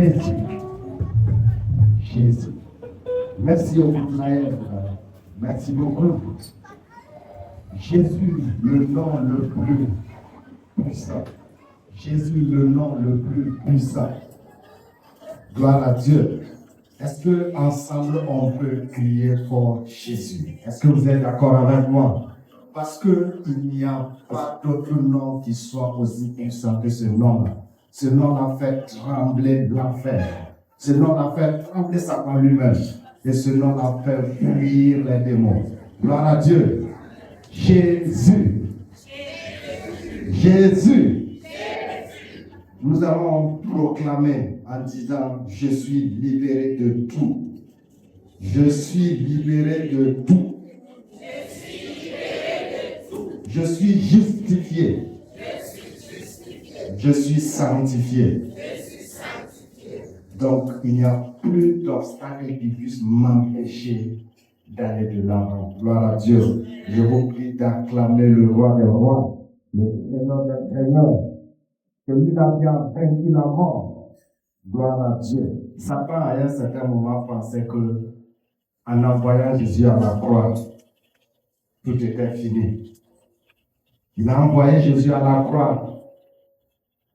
Jésus. Jésus. Merci au Naël. Merci beaucoup. Jésus, le nom le plus puissant. Jésus, le nom le plus puissant. Gloire à Dieu. Est-ce que ensemble on peut crier fort Jésus? Est-ce que vous êtes d'accord avec moi? Parce qu'il n'y a pas d'autre nom qui soit aussi puissant que ce nom-là. Ce nom-là fait trembler l'enfer. Ce nom-là fait trembler Satan lui-même. Et ce nom-là fait fuir les démons. Gloire à Dieu. Jésus. Jésus. Nous allons proclamer en disant, je suis libéré de tout. Je suis libéré de tout. Je suis justifié. Je suis sanctifié. Donc, il n'y a plus d'obstacle qui puisse m'empêcher d'aller de l'avant. Gloire à Dieu. Je vous prie d'acclamer le roi des rois, le Seigneur des seigneurs, celui qui a vaincu la mort. Gloire à Dieu. Satan, à un certain moment, pensait que, en envoyant Jésus à la croix, tout était fini. Il a envoyé Jésus à la croix.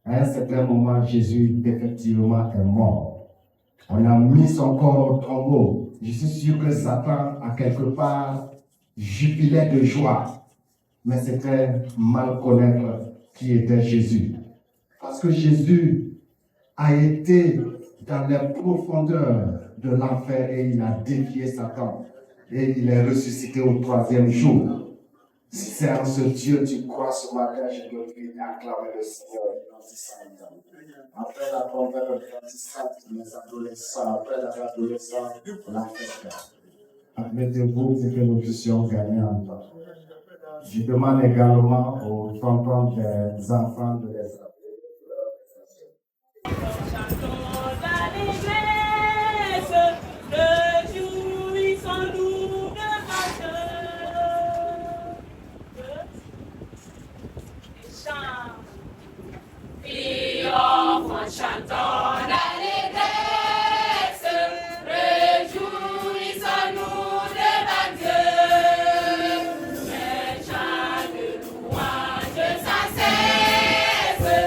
À un certain moment, Jésus, effectivement, est mort. On a mis son corps au tombeau. Je suis sûr que Satan, à quelque part, jubilait de joie. Mais c'était mal connaître qui était Jésus. Parce que Jésus a été dans les profondeurs de l'enfer et il a défié Satan. Et il est ressuscité au 3e jour. Si c'est en ce Dieu tu crois ce matin, je te prie d'acclamer le Seigneur. Après la conversion grandissante de mes adolescents, après l'adolescence, la fête. Admettez-vous pour que nous puissions gagner en temps. Je demande également aux tontons des enfants de les appeler. Chantons l'allégresse, réjouissons-nous devant Dieu. Les chants de louange sans cesse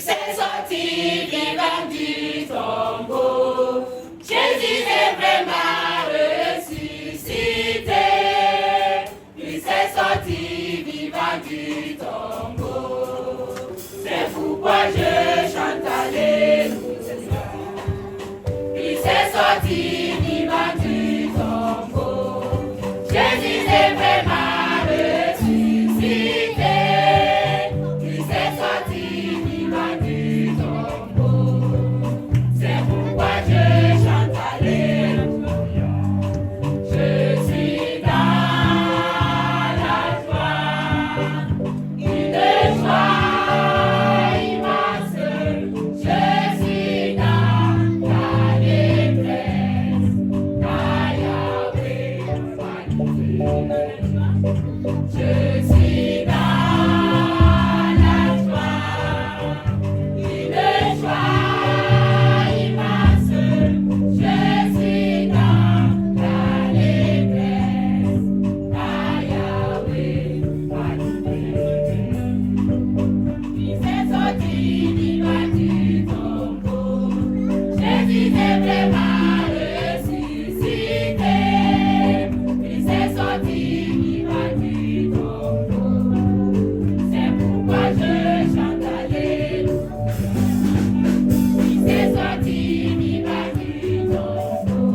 s'est sorti vivant du tombeau. Jésus est vraiment ressuscité. Il s'est sorti vivant du tombeau. C'est pourquoi je chante Alléluia. Il s'est sorti vivant du tombeau. Jésus est vraiment ressuscité. Il s'est sorti vivant du tombeau. C'est pourquoi je chante Alléluia. Je suis dans la joie, une joie immense. Je suis dans la détresse, car Yahweh m'a guidé. Je suis dans la joie, une joie immense. Je suis dans la détresse, car Yahweh m'a guidé. Il s'est sorti vivant du tombeau. Jésus est vraiment ressuscité. Il s'est sorti vivant du tombeau. C'est pourquoi je chante Alléluia. Il s'est sorti vivant du tombeau.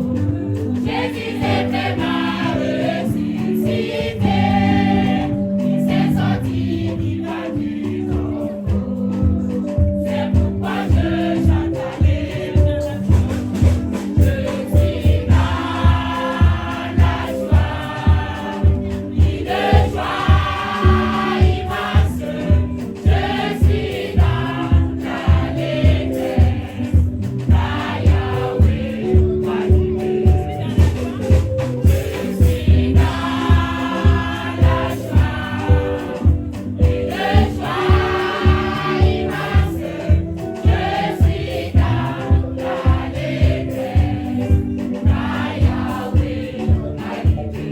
Jésus est vraiment ressuscité. Il s'est sorti vivant du tombeau. C'est pourquoi je chante Alléluia. Je suis dans la joie, une joie immense. Je suis dans la détresse, car Yahweh m'a guidé. Je suis dans la joie, une joie immense. Je suis dans la détresse, car Yahweh m'a guidé.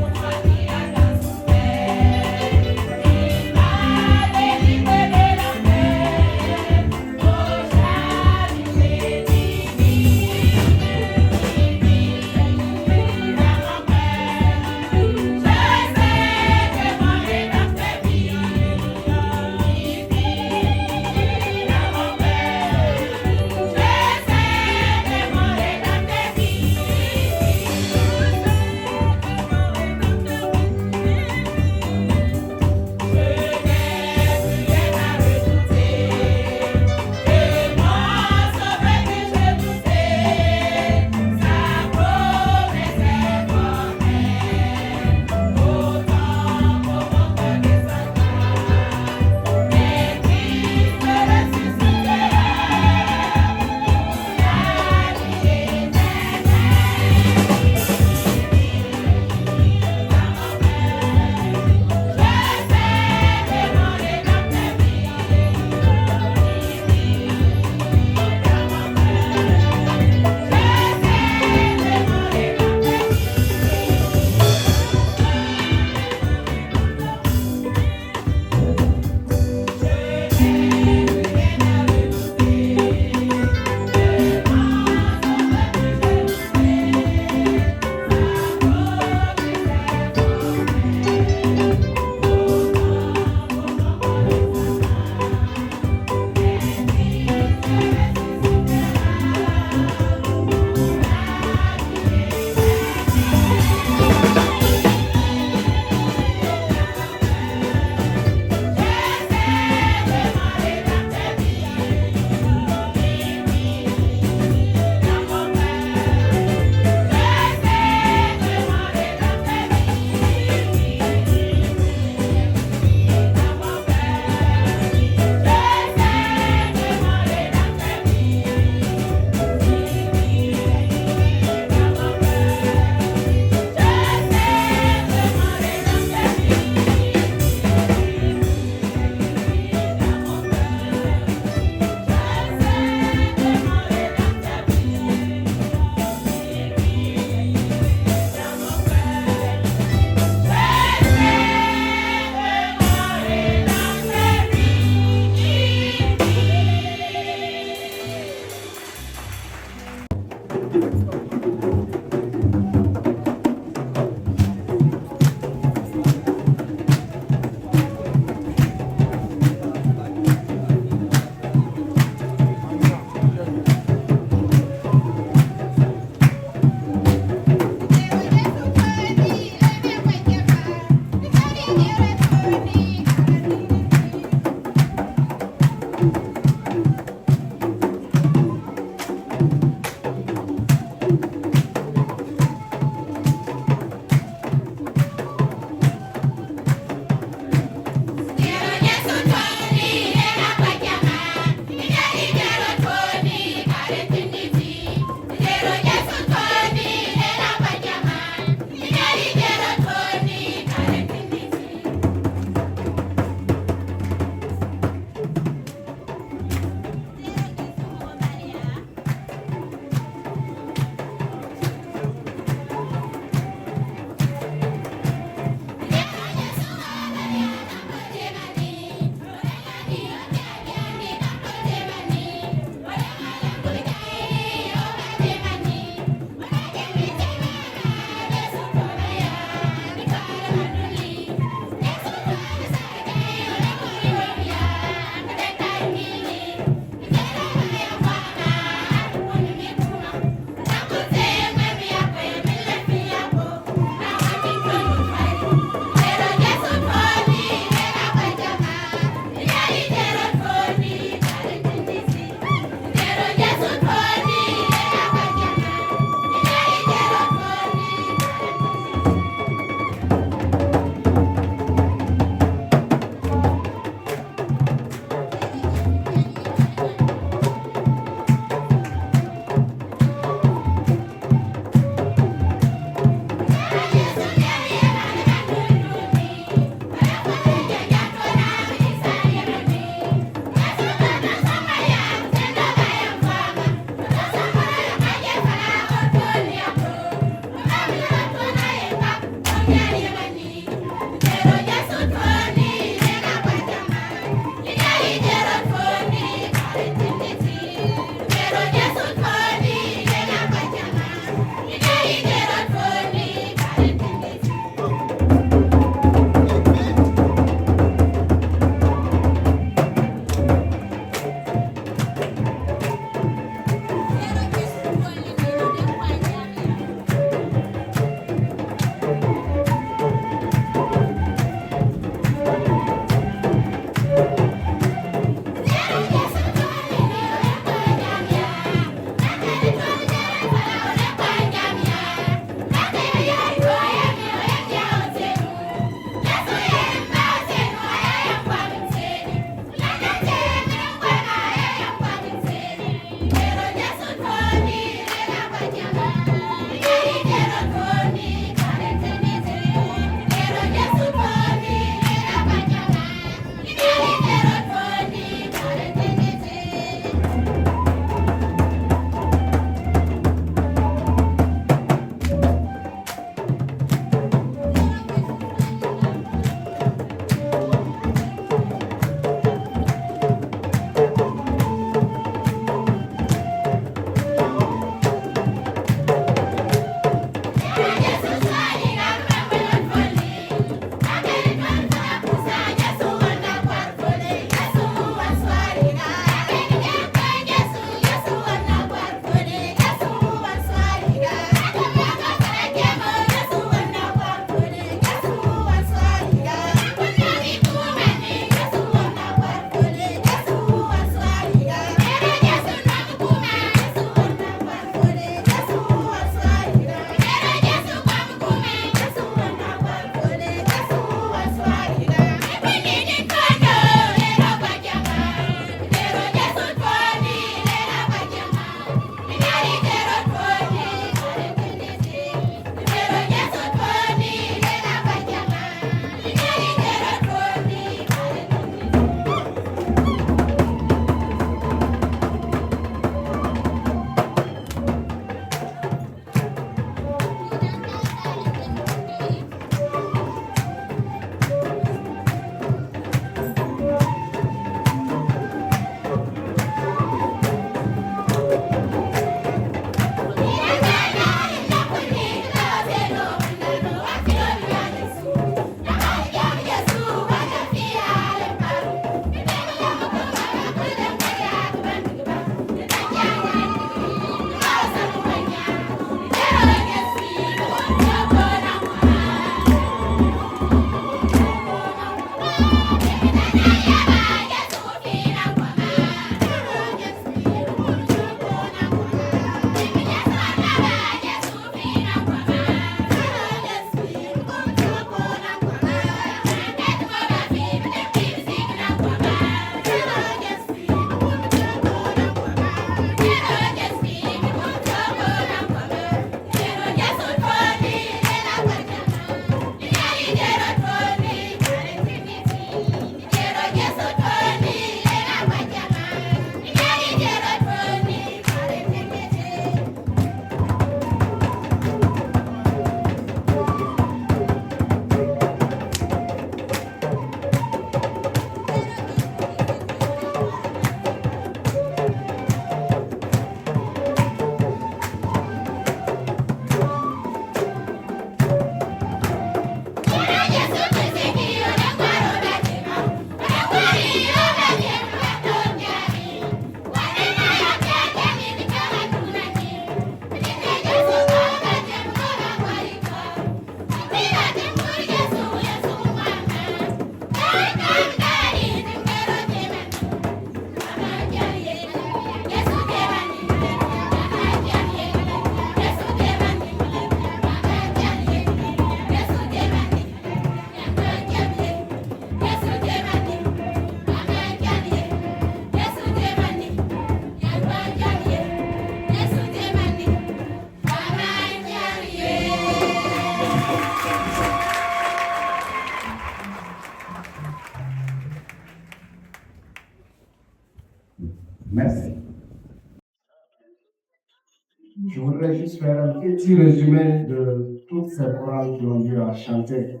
Je voudrais juste faire un petit résumé de toutes ces chorales qui ont eu à chanter.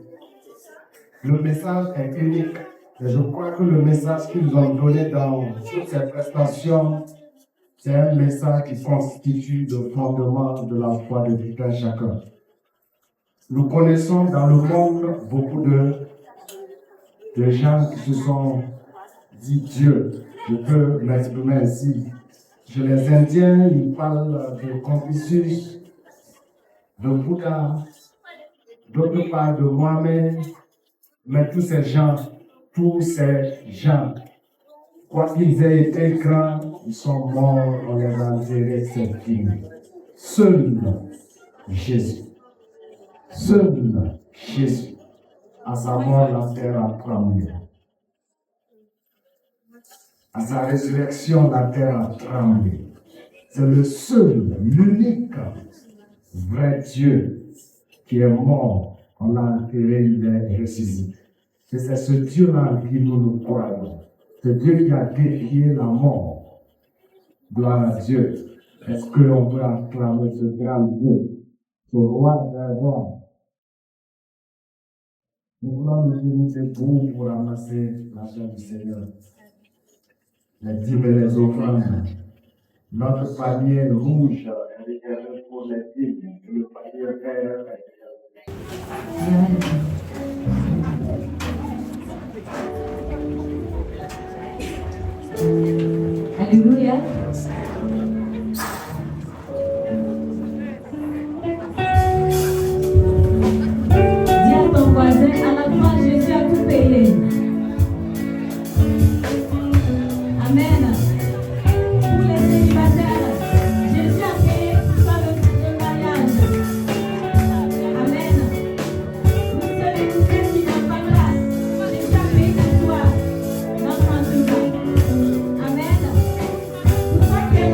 Le message est unique. Et je crois que le message qu'ils ont donné dans toutes ces prestations, c'est un message qui constitue le fondement de la foi de tout un chacun. Nous connaissons dans le monde beaucoup de gens qui se sont dit Dieu. Je peux m'exprimer ainsi. Chez les Indiens, ils parlent de Confucius, de Bouddha, d'autres parlent de Mohamed, mais tous ces gens, quoi qu'ils aient été grands, ils sont morts, on les a enterrés, c'est fini. Seul Jésus, à sa mort, la terre a tremblé. À sa résurrection, la terre a tremblé. C'est le seul, l'unique, vrai Dieu qui est mort. On l'a enterré, il est ressuscité. Et c'est ce Dieu-là en qui nous croyons. C'est Dieu qui a défié la mort. Gloire à Dieu. Est-ce qu'on peut acclamer ce grand Dieu, ce roi des rois? Nous voulons nous unir debout pour ramasser la chair du Seigneur. Les dîmes et les offrandes. Notre panier rouge est réservé pour les dîmes, et le panier vert est réservé. Alléluia. Dis à ton voisin, à la croix, Jésus a tout payé. Amen. Pour les célibataires, Jésus a payé par le mariage. Amen. Pour ceux qui n'ont pas grâce, Jésus a payé pour toi. Dans ton Amen. Pour toi qui es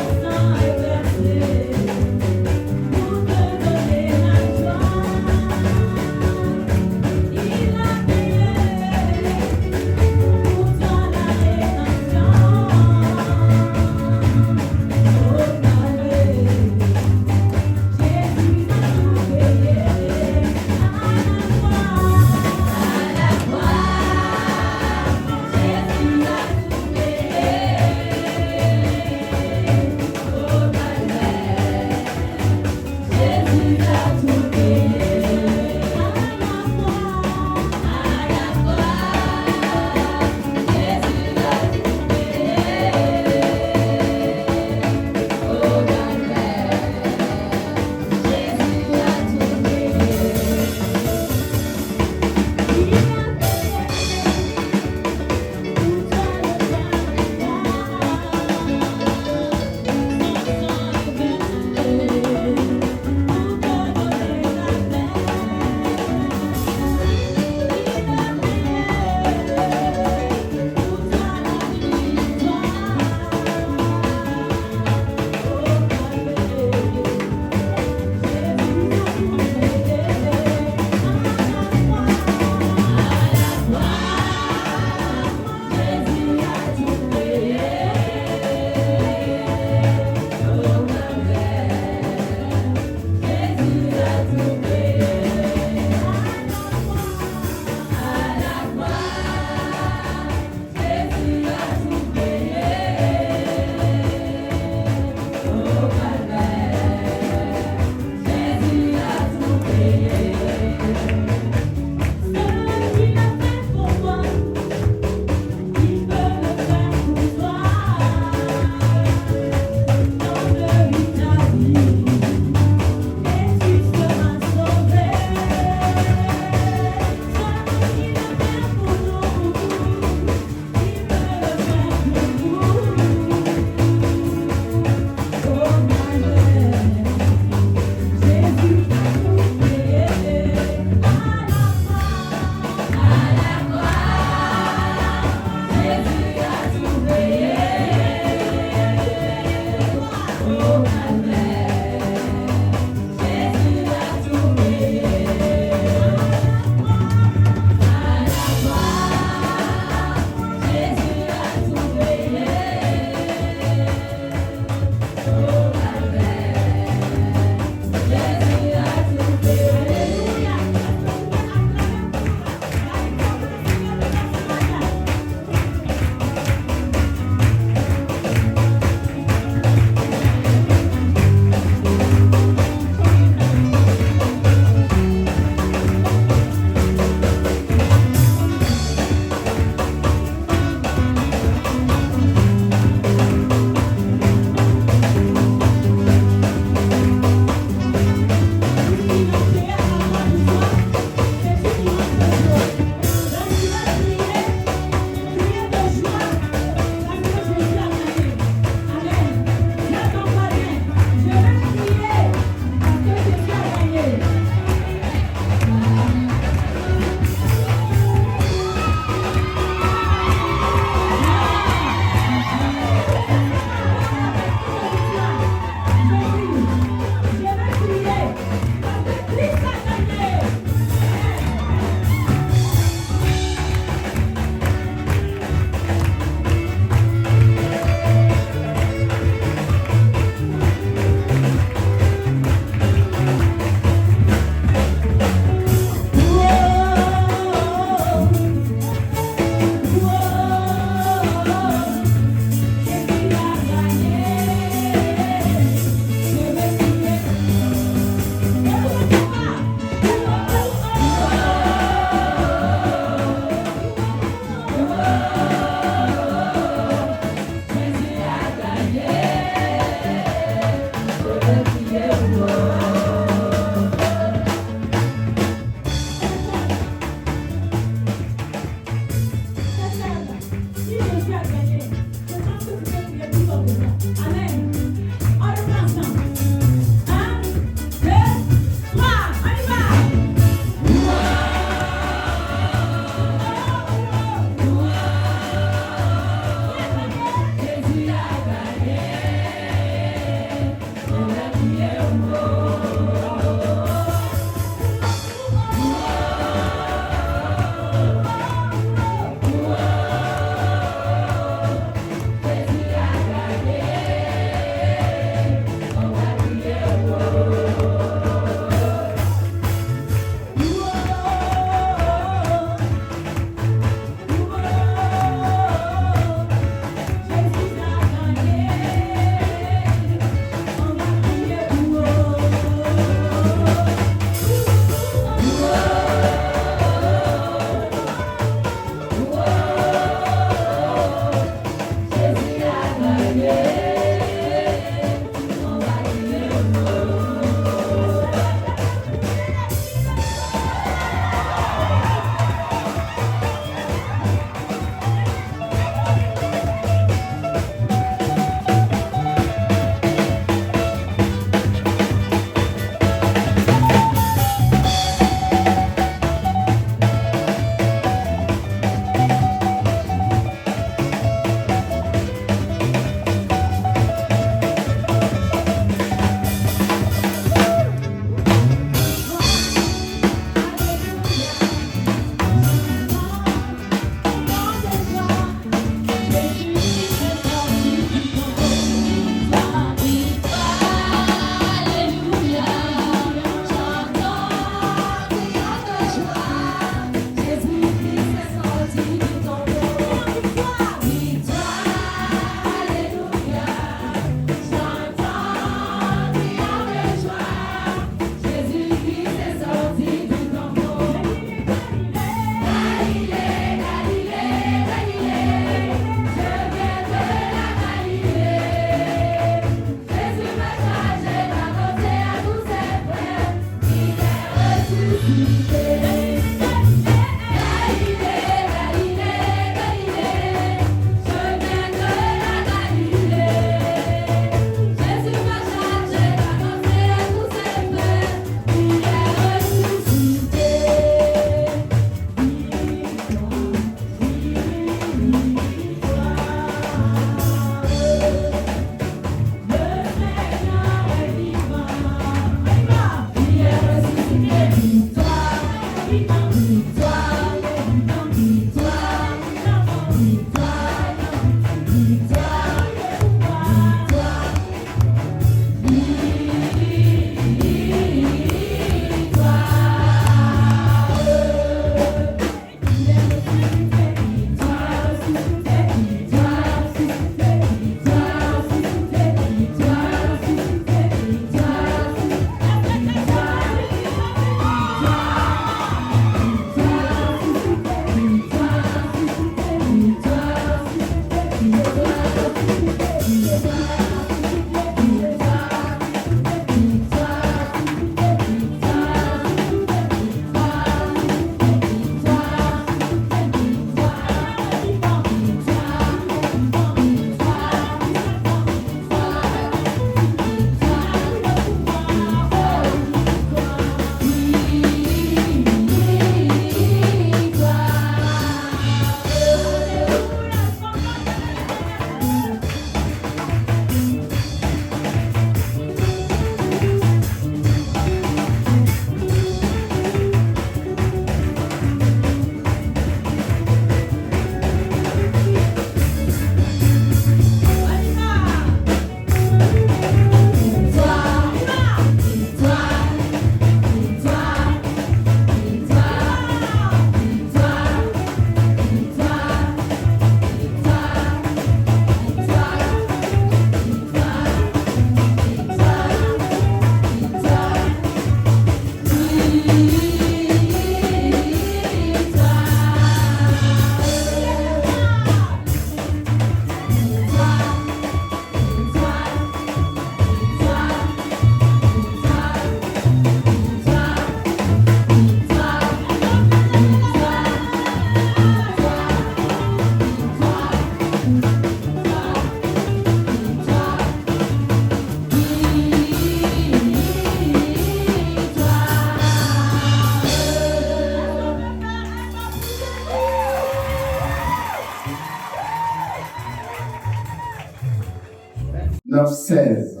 16.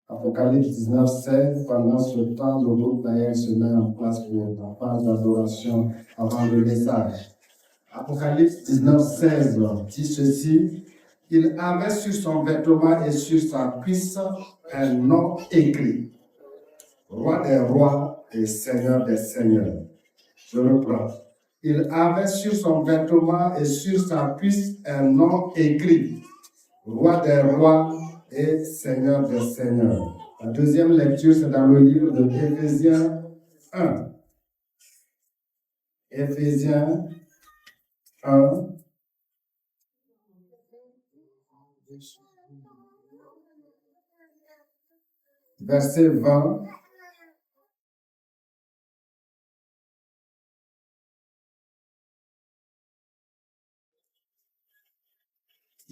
Apocalypse 19, 16. Pendant ce temps, le groupe Naël se met en place pour la phase d'adoration avant le message. Apocalypse 19, 16 dit ceci. Il avait sur son vêtement et sur sa cuisse un nom écrit. Roi des rois et Seigneur des seigneurs. Je reprends. Il avait sur son vêtement et sur sa cuisse un nom écrit. Roi des rois et Seigneur des seigneurs. La deuxième lecture, c'est dans le livre de Éphésiens 1. Éphésiens 1. Verset 20.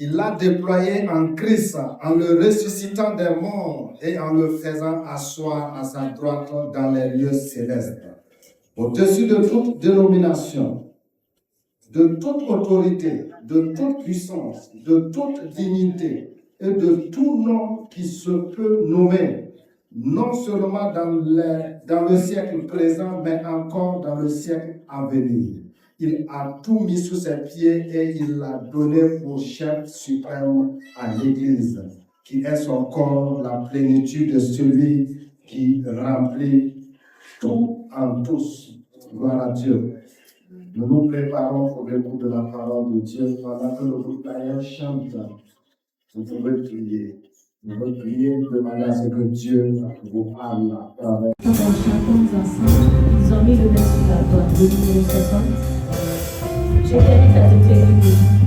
Il l'a déployé en Christ, en le ressuscitant des morts et en le faisant asseoir à sa droite dans les lieux célestes, au-dessus de toute dénomination, de toute autorité, de toute puissance, de toute dignité et de tout nom qui se peut nommer, non seulement dans le siècle présent, mais encore dans le siècle à venir. Il a tout mis sous ses pieds et il l'a donné pour chef suprême à l'Église, qui est son corps, la plénitude de celui qui remplit tout en tous. Gloire à Dieu. Nous nous préparons pour l'écoute de la parole de Dieu pendant que le groupe d'ailleurs chante. Vous pouvez prier. Vous pouvez prier, demander à ce que Dieu vous parle. Amen. Quand on chante ensemble, ils ont mis le main sur la droite, le numéro 60. Je t'invite à te tenir debout.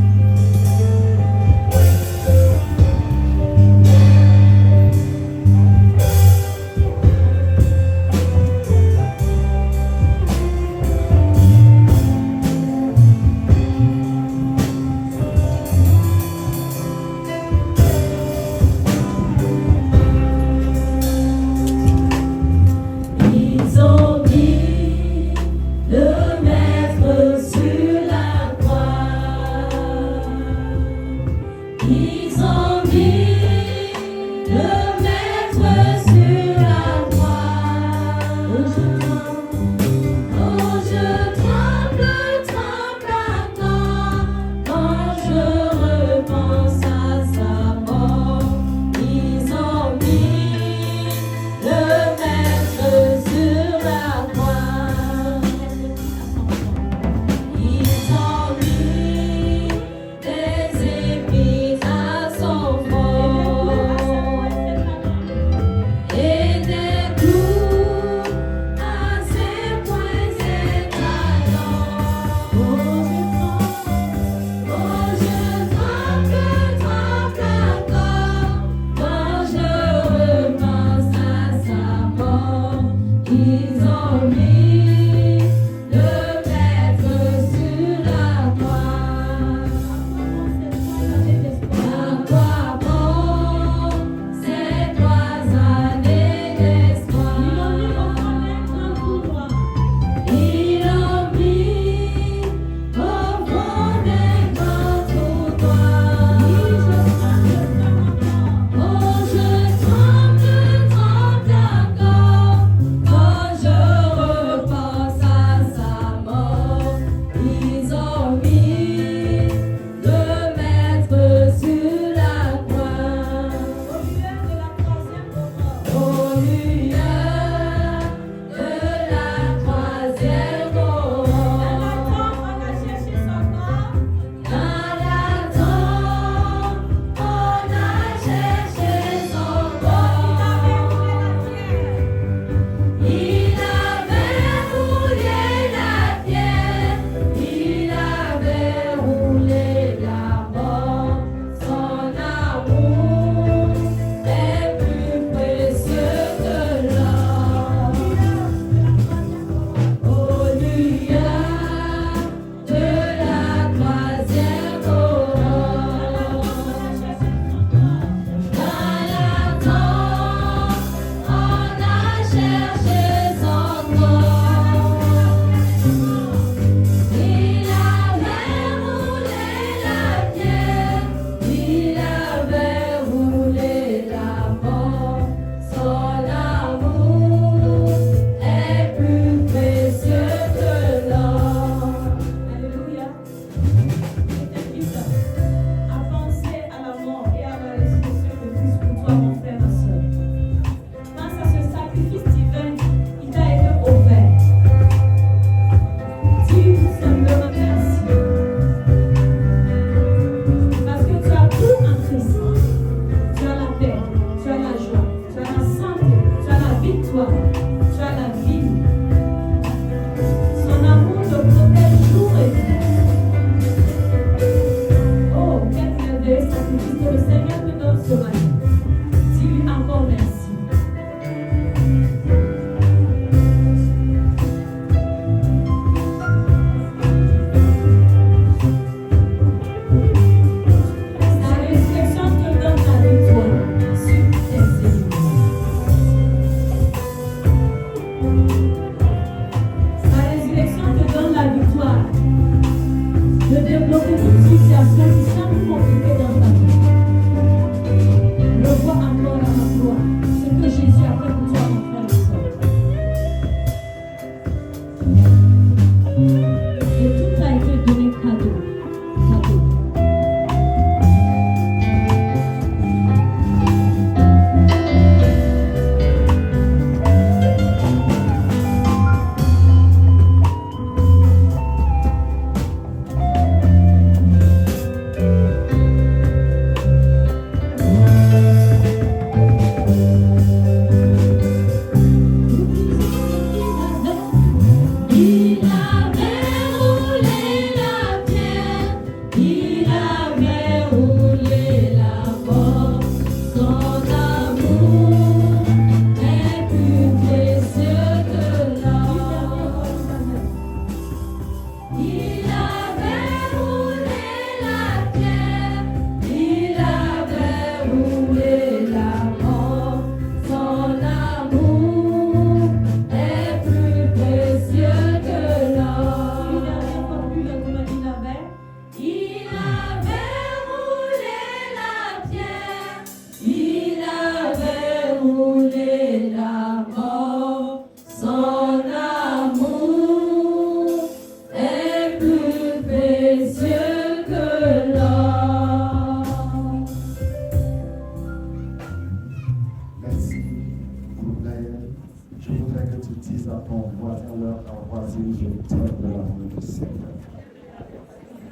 leur voisine de l'éternel de l'amour du Seigneur.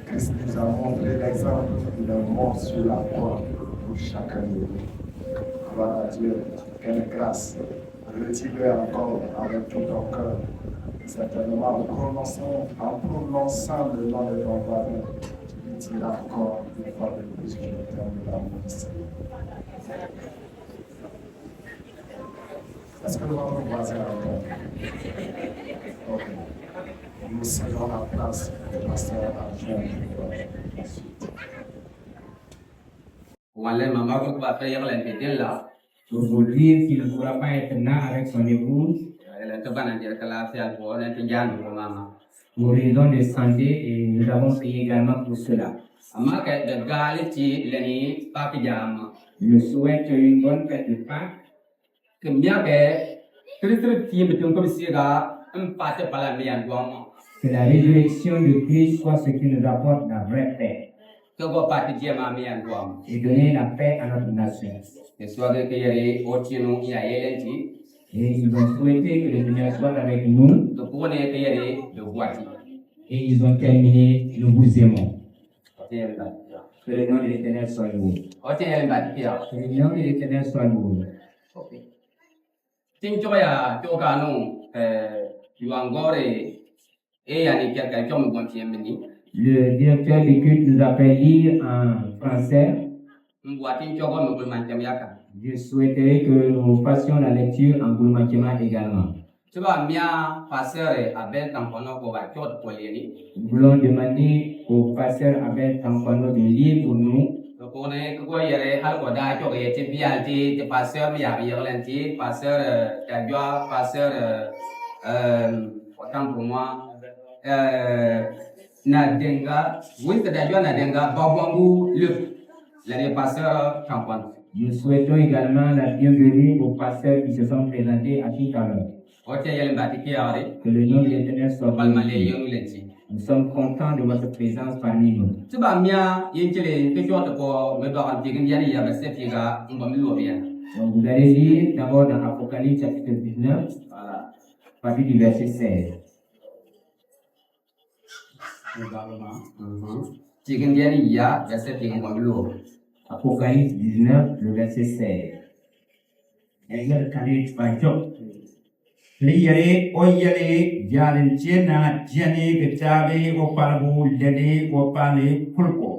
Christ nous a montré l'exemple, il est mort sur la croix pour chacun de nous. Gloire à Dieu, quelle grâce. Retire-le encore avec tout ton cœur. Certainement, en prononçant le nom de ton Père, tu diras encore une fois de plus que je t'aime de l'amour du Seigneur. Est-ce que nous allons voisin encore? Ok. Nous cédons la place du pasteur Arjun. Ensuite. Pour vous dire qu'il ne pourra pas être là avec son épouse pour raison de santé et nous avons payé également pour cela. Je souhaite une bonne fête de Pâques. Que la résurrection de Christ soit ce qui nous apporte la vraie paix et donner la paix à notre nation. Et ils ont souhaité que le Seigneur soit avec nous. Et ils ont terminé, nous vous aimons. Que le nom de l'Éternel soit loué. Que le nom de l'Éternel soit loué. Le directeur du culte nous a fait lire en français. Je souhaiterais que nous fassions la lecture en Goulmakema également. Nous voulons demander au pasteur Abel Tampano de lire pour nous. Nous souhaitons également la bienvenue aux pasteurs qui se sont présentés à tout à l'heure. Que le nom de l'Éternel soit béni. Nous sommes contents de votre présence parmi nous. Donc vous allez lire d'abord dans Apocalypse chapitre 19, à partir du verset 16. Apocalypse 19, le verset 16. Liyere oyere jalin chena jani kechabe opalbu lede opale pulko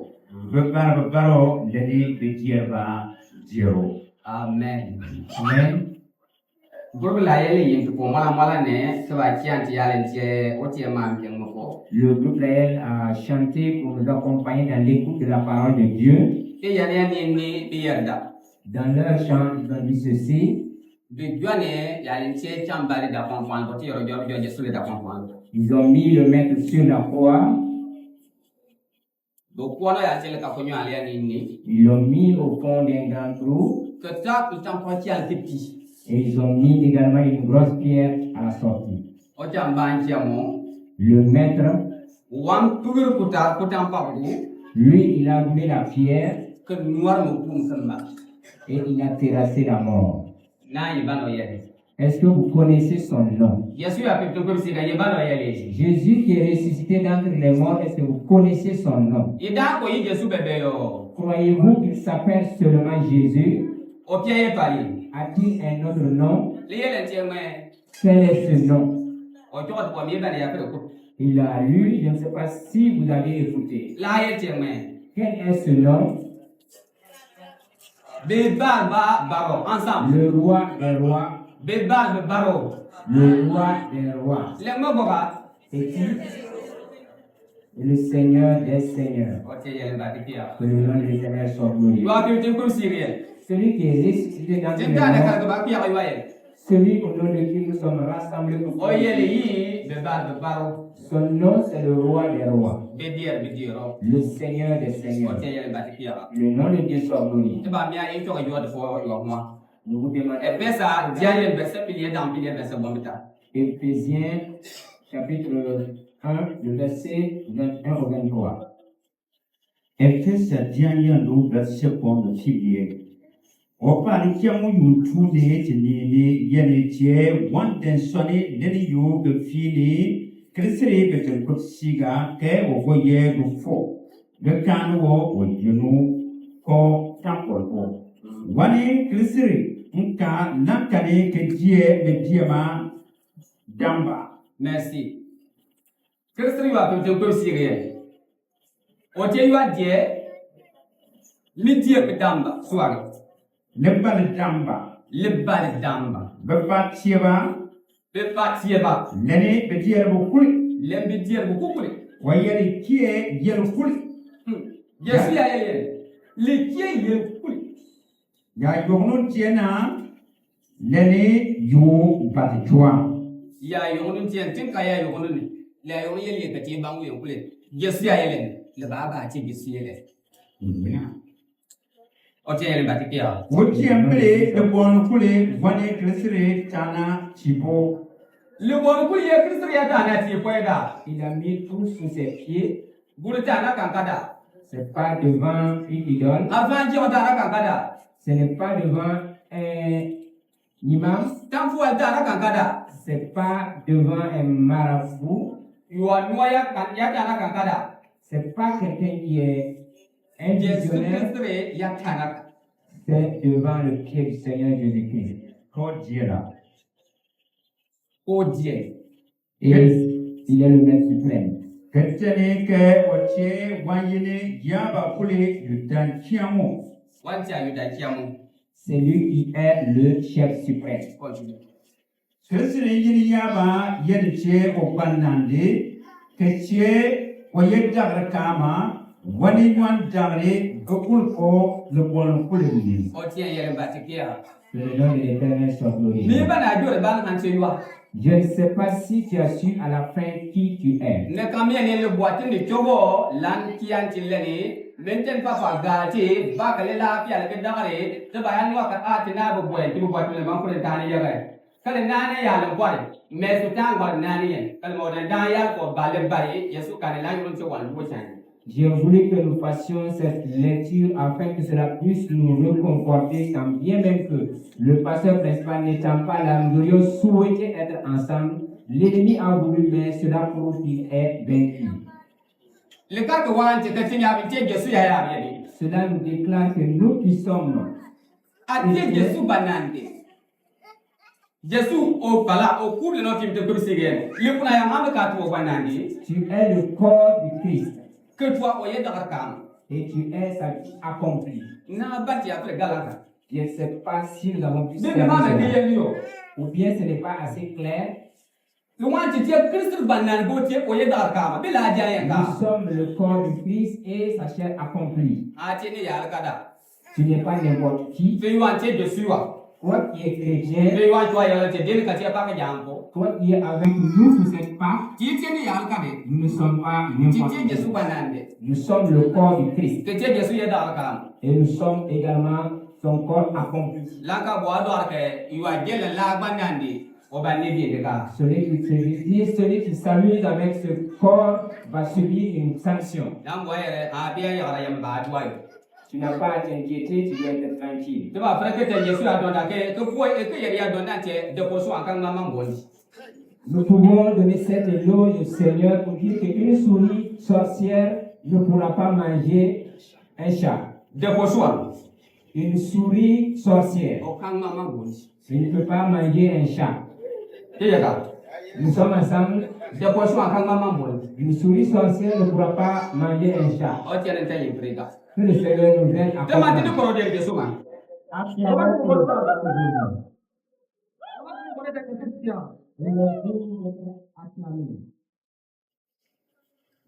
bebaro lede betierba zero. Amen. Amen. Le groupe Laël a chanté pour nous accompagner dans l'écoute de la parole de Dieu. Dans leur chant, ils ont dit ceci. Ils ont mis le maître sur la croix. Ils l'ont mis au fond d'un grand trou. Et ils ont mis également une grosse pierre à la sortie. Le maître, lui, il a roulé la pierre et il a terrassé la mort. Est-ce que vous connaissez son nom? Jésus qui est ressuscité d'entre les morts, est-ce que vous connaissez son nom? Croyez-vous qu'il s'appelle seulement Jésus? A-t-il un autre nom? Quel est ce nom? Il a lu, je ne sais pas si vous avez écouté. Quel est ce nom? Le roi des rois. Le roi des rois. Et le Seigneur des seigneurs. Que le nom de l'Éternel soit glorifié. Celui qui est ressuscité dans les morts. Celui au nom de qui nous sommes rassemblés pour son nom, c'est le roi des rois. Le Seigneur des seigneurs. Le nom de Dieu soit glorifié. Nous vous demandons. Éphésiens chapitre 1, le verset 21 au 23. Efesa dianya no verset 1 de Sibie. Opa ni kiamu yuntu ne tini yene tie one den soni leni yu ke fini krisri ke tel siga ke o voye du fo le kan wo yunu ko tapol ko wani krisri nka nakane ke die me diema damba. Merci. Qu'est-ce que tu vas faire comme Syrien? On tient eu à dire, l'idée que damba, soirée. Le bal damba. Le bal damba. Le batieba. Le batieba. L'année de dire beaucoup. L'aime de dire beaucoup. Voyez qui est dire beaucoup. Je suis à elle. Les qui est beaucoup. Ya yono tiena. L'année you batjoa. Ya yono tiena, tu kaya yono ni. La yono yeli que tu bangu yono. Je suis à elle. Le baba je suis à elle. Otiens le batikia. Otiens le bon coulé, voyez cresser tana chipo. Le bon coulé cresser tana chipo. Il a mis tout sous ses pieds. Goultana kankada. C'est pas devant une idole. Avant Jordana kankada. Ce n'est pas devant un imam. Tant pour Aldana kankada. C'est pas devant un marabout. Yoanoya Yatana kankada. C'est pas quelqu'un qui est un visionnaire, c'est devant le pied du Seigneur Jésus-Christ. Oh Dieu. Et il est le Maître suprême. C'est lui qui est le chef suprême. Wani wan dare gokul ko le bon ko le ni. Otiens yele batikia. Que le nom de l'Éternel soit glorifié. Mais bana jore ban hansewa. Je ne sais pas si tu as su à la fin qui tu es. Ne kamia ne le boatin de chogo lan kian tileni menten papa gati bakale la pia le dangare te bayan wa ka atina bo boy ti bo boatin le ban ko le tani yaga. Kale nane ya le boy mais su tang ba nane yen. Kale mo dan ya ko bale bari yesu kan la yurun se wan bo chan. J'ai voulu que nous fassions cette lecture afin que cela puisse nous reconforter, quand bien même que le pasteur principal n'étant pas là, nous aurions souhaité être ensemble. L'ennemi a voulu, mais cela prouve qu'il est vaincu. Cela nous déclare que nous qui sommes tu es le corps du Christ. Que toi, au Yedakam, et tu es sa vie accomplie. N'a pas après Galata. Je ne sais pas si nous avons pu se ou bien ce n'est pas assez clair. Nous sommes le corps du Christ et sa chair accomplie. Tu n'es pas n'importe qui. Toi qui es chrétien, toi qui es avec nous sur cette part, nous ne sommes pas n'importe qui. Nous sommes le corps du Christ. Et nous sommes également son corps accompli. Celui qui s'amuse avec ce corps va subir une sanction. Tu n'as pas à t'inquiéter, tu dois être tranquille. Nous pouvons donner cette éloge au Seigneur pour dire qu'une souris sorcière ne pourra pas manger un chat. Une souris sorcière ne peut pas manger un chat. Nous sommes ensemble. Une souris sorcière ne pourra pas manger un chat. Que le Seigneur nous aide à comprendre.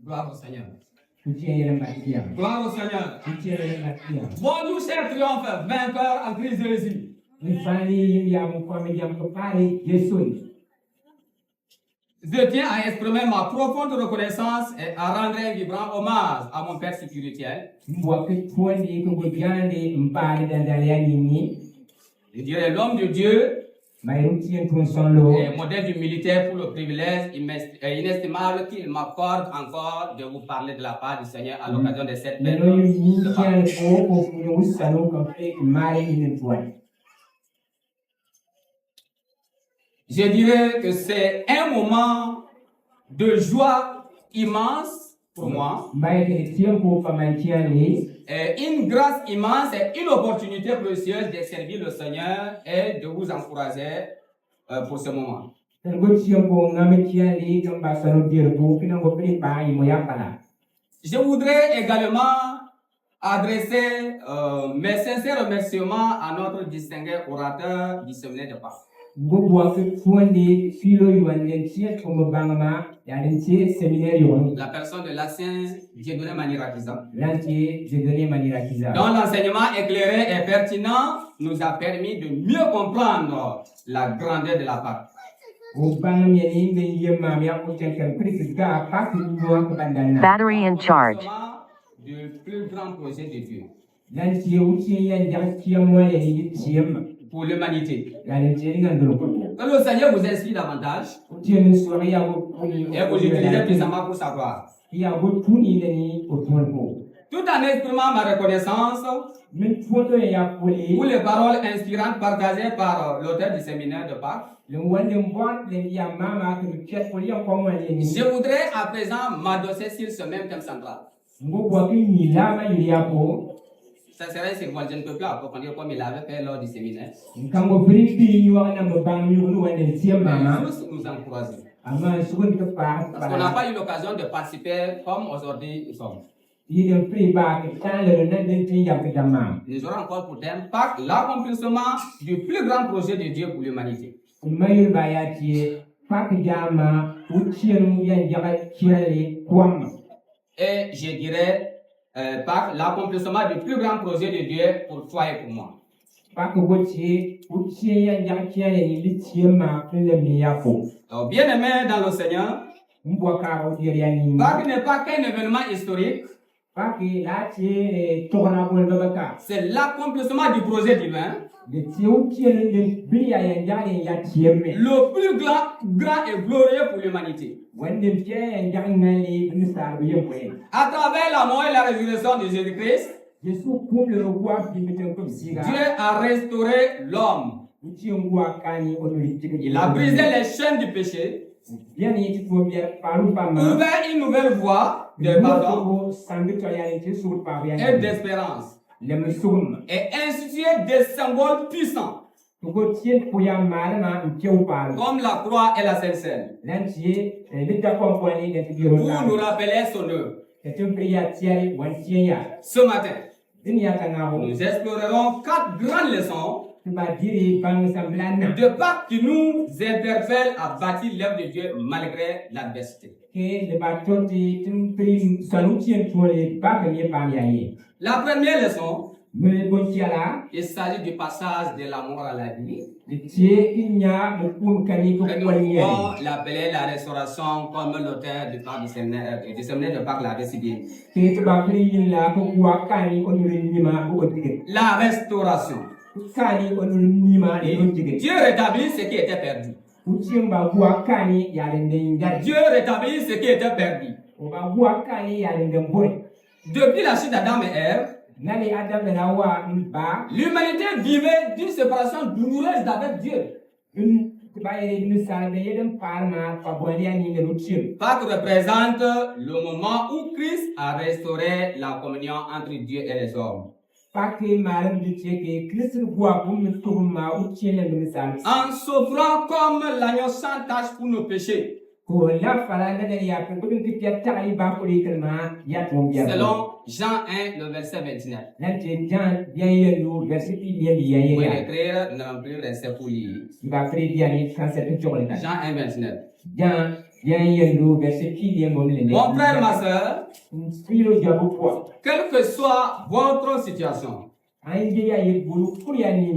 Gloire au Seigneur. Gloire au Seigneur. Bon, nous cher triomphe, vainqueur en Christ Jésus. Je tiens à exprimer ma profonde reconnaissance et à rendre un vibrant hommage à mon Père spirituel. Je dirais l'homme de Dieu, Et modèle du militaire pour le privilège inestimable qu'il m'accorde encore de vous parler de la part du Seigneur à l'occasion de cette fête. Je dirais que c'est un moment de joie immense pour moi, une grâce immense et une opportunité précieuse de servir le Seigneur et de vous encourager pour ce moment. Je voudrais également adresser mes sincères remerciements à notre distingué orateur du séminaire de Pâques. La personne de l'ancien Dieudonné Manirakiza, dont l'enseignement éclairé et pertinent nous a permis de mieux comprendre la grandeur de la Pâque. Battery in charge. Du plus grand projet de Dieu pour l'humanité. Que le Seigneur vous inspire davantage et vous utilisez puissamment pour sa gloire. Tout en exprimant ma reconnaissance pour les paroles inspirantes partagées par l'auteur du séminaire de Pâques, je voudrais à présent m'adosser sur ce même thème central. Ça serait si moi je ne peux plus approfondir comme il avait fait lors du séminaire. Mais juste nous encourager. Parce qu'on n'a pas eu l'occasion de participer comme aujourd'hui nous sommes. Nous aurons encore pour thème Pâques, l'accomplissement du plus grand projet de Dieu pour l'humanité. Et je dirais Pâques, l'accomplissement du plus grand projet de Dieu pour toi et pour moi. Alors, bien aimé dans le Seigneur, Pâques n'est pas qu'un événement historique. C'est l'accomplissement du projet divin. Le plus grand et glorieux pour l'humanité. À travers la mort et la résurrection de Jésus-Christ, Dieu a restauré l'homme. Il a brisé les chaînes du péché, ouvert une nouvelle voie de pardon et d'espérance, et institué des symboles puissants comme la croix et la Sainte Seine pour nous rappeler son œuvre. Ce matin, nous explorerons 4 grandes leçons de Pâques qui nous interpellent à bâtir l'œuvre de Dieu malgré l'adversité. La première leçon, il s'agit du passage de la mort à la vie. Nous pouvons l'appeler la restauration comme l'auteur du temps du séminaire de Pâques l'avait si bien. La restauration. Dieu rétablit ce qui était perdu. Dieu rétablit ce qui était perdu. Depuis la chute d'Adam et Ève, l'humanité vivait d'une séparation douloureuse d'avec Dieu. Pâques représente le moment où Christ a restauré la communion entre Dieu et les hommes. En s'offrant comme l'agneau sans tache pour nos péchés. Selon Jean 1, le verset 29. Vous pouvez l'écrire, nous n'avons plus rester pour lire. Jean 1, 29. Mon frère, ma soeur, quelle que soit votre situation,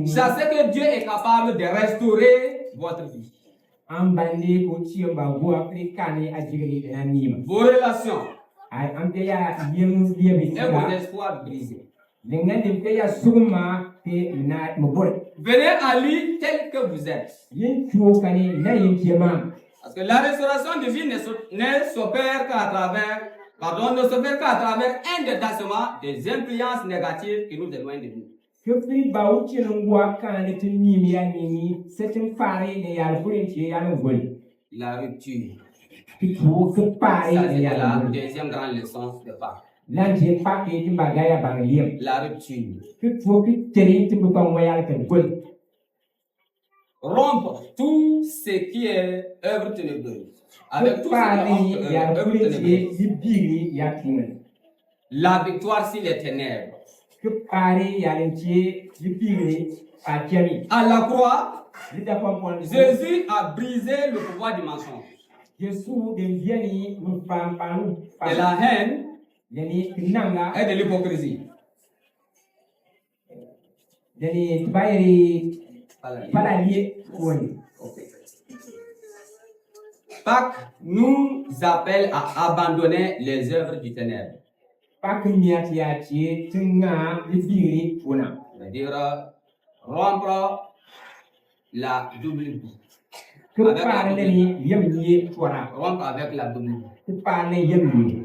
sachez que Dieu est capable de restaurer votre vie. Vos relations et vos espoirs brisés. venez à lui tel que vous êtes. yin chuo kani na yin tiema Parce que la restauration divine ne s'opère qu'à travers, ne s'opère qu'à travers un détachement des influences négatives qui nous éloignent de nous. que pri ba uchi ngwa kan ne tin ni mi ya ni setin fare ne ya burin ci ya nan gol La rupture. ki chuo que pare Ça, ne c'est ya la gol deuxième grande leçon de Pâques. lan je pa ke tin ba ga ya ba liem La rupture. que chuo ki teri tin ba wa ya kan gol Rompre tout ce qui est œuvre ténébreuse. Avec que tout ce pare qui ni est ya œuvre burin ci ténébreuse. yi biri ya tin La victoire sur les ténèbres. que pare ya len ci yi biri a tiami À la croix, li da pon pon Jésus a brisé le pouvoir du mensonge, Yesu den vieni mu pam pam de la haine yani nanga et de l'hypocrisie. yani bayri Voilà. para lié woni Pâques nous appelle à abandonner les œuvres du ténèbre. pak miat ya ci tinga li biri wona C'est-à-dire rompre la double vie. que par ni yem ni wona Rompre avec la double vie. que par ne yem ni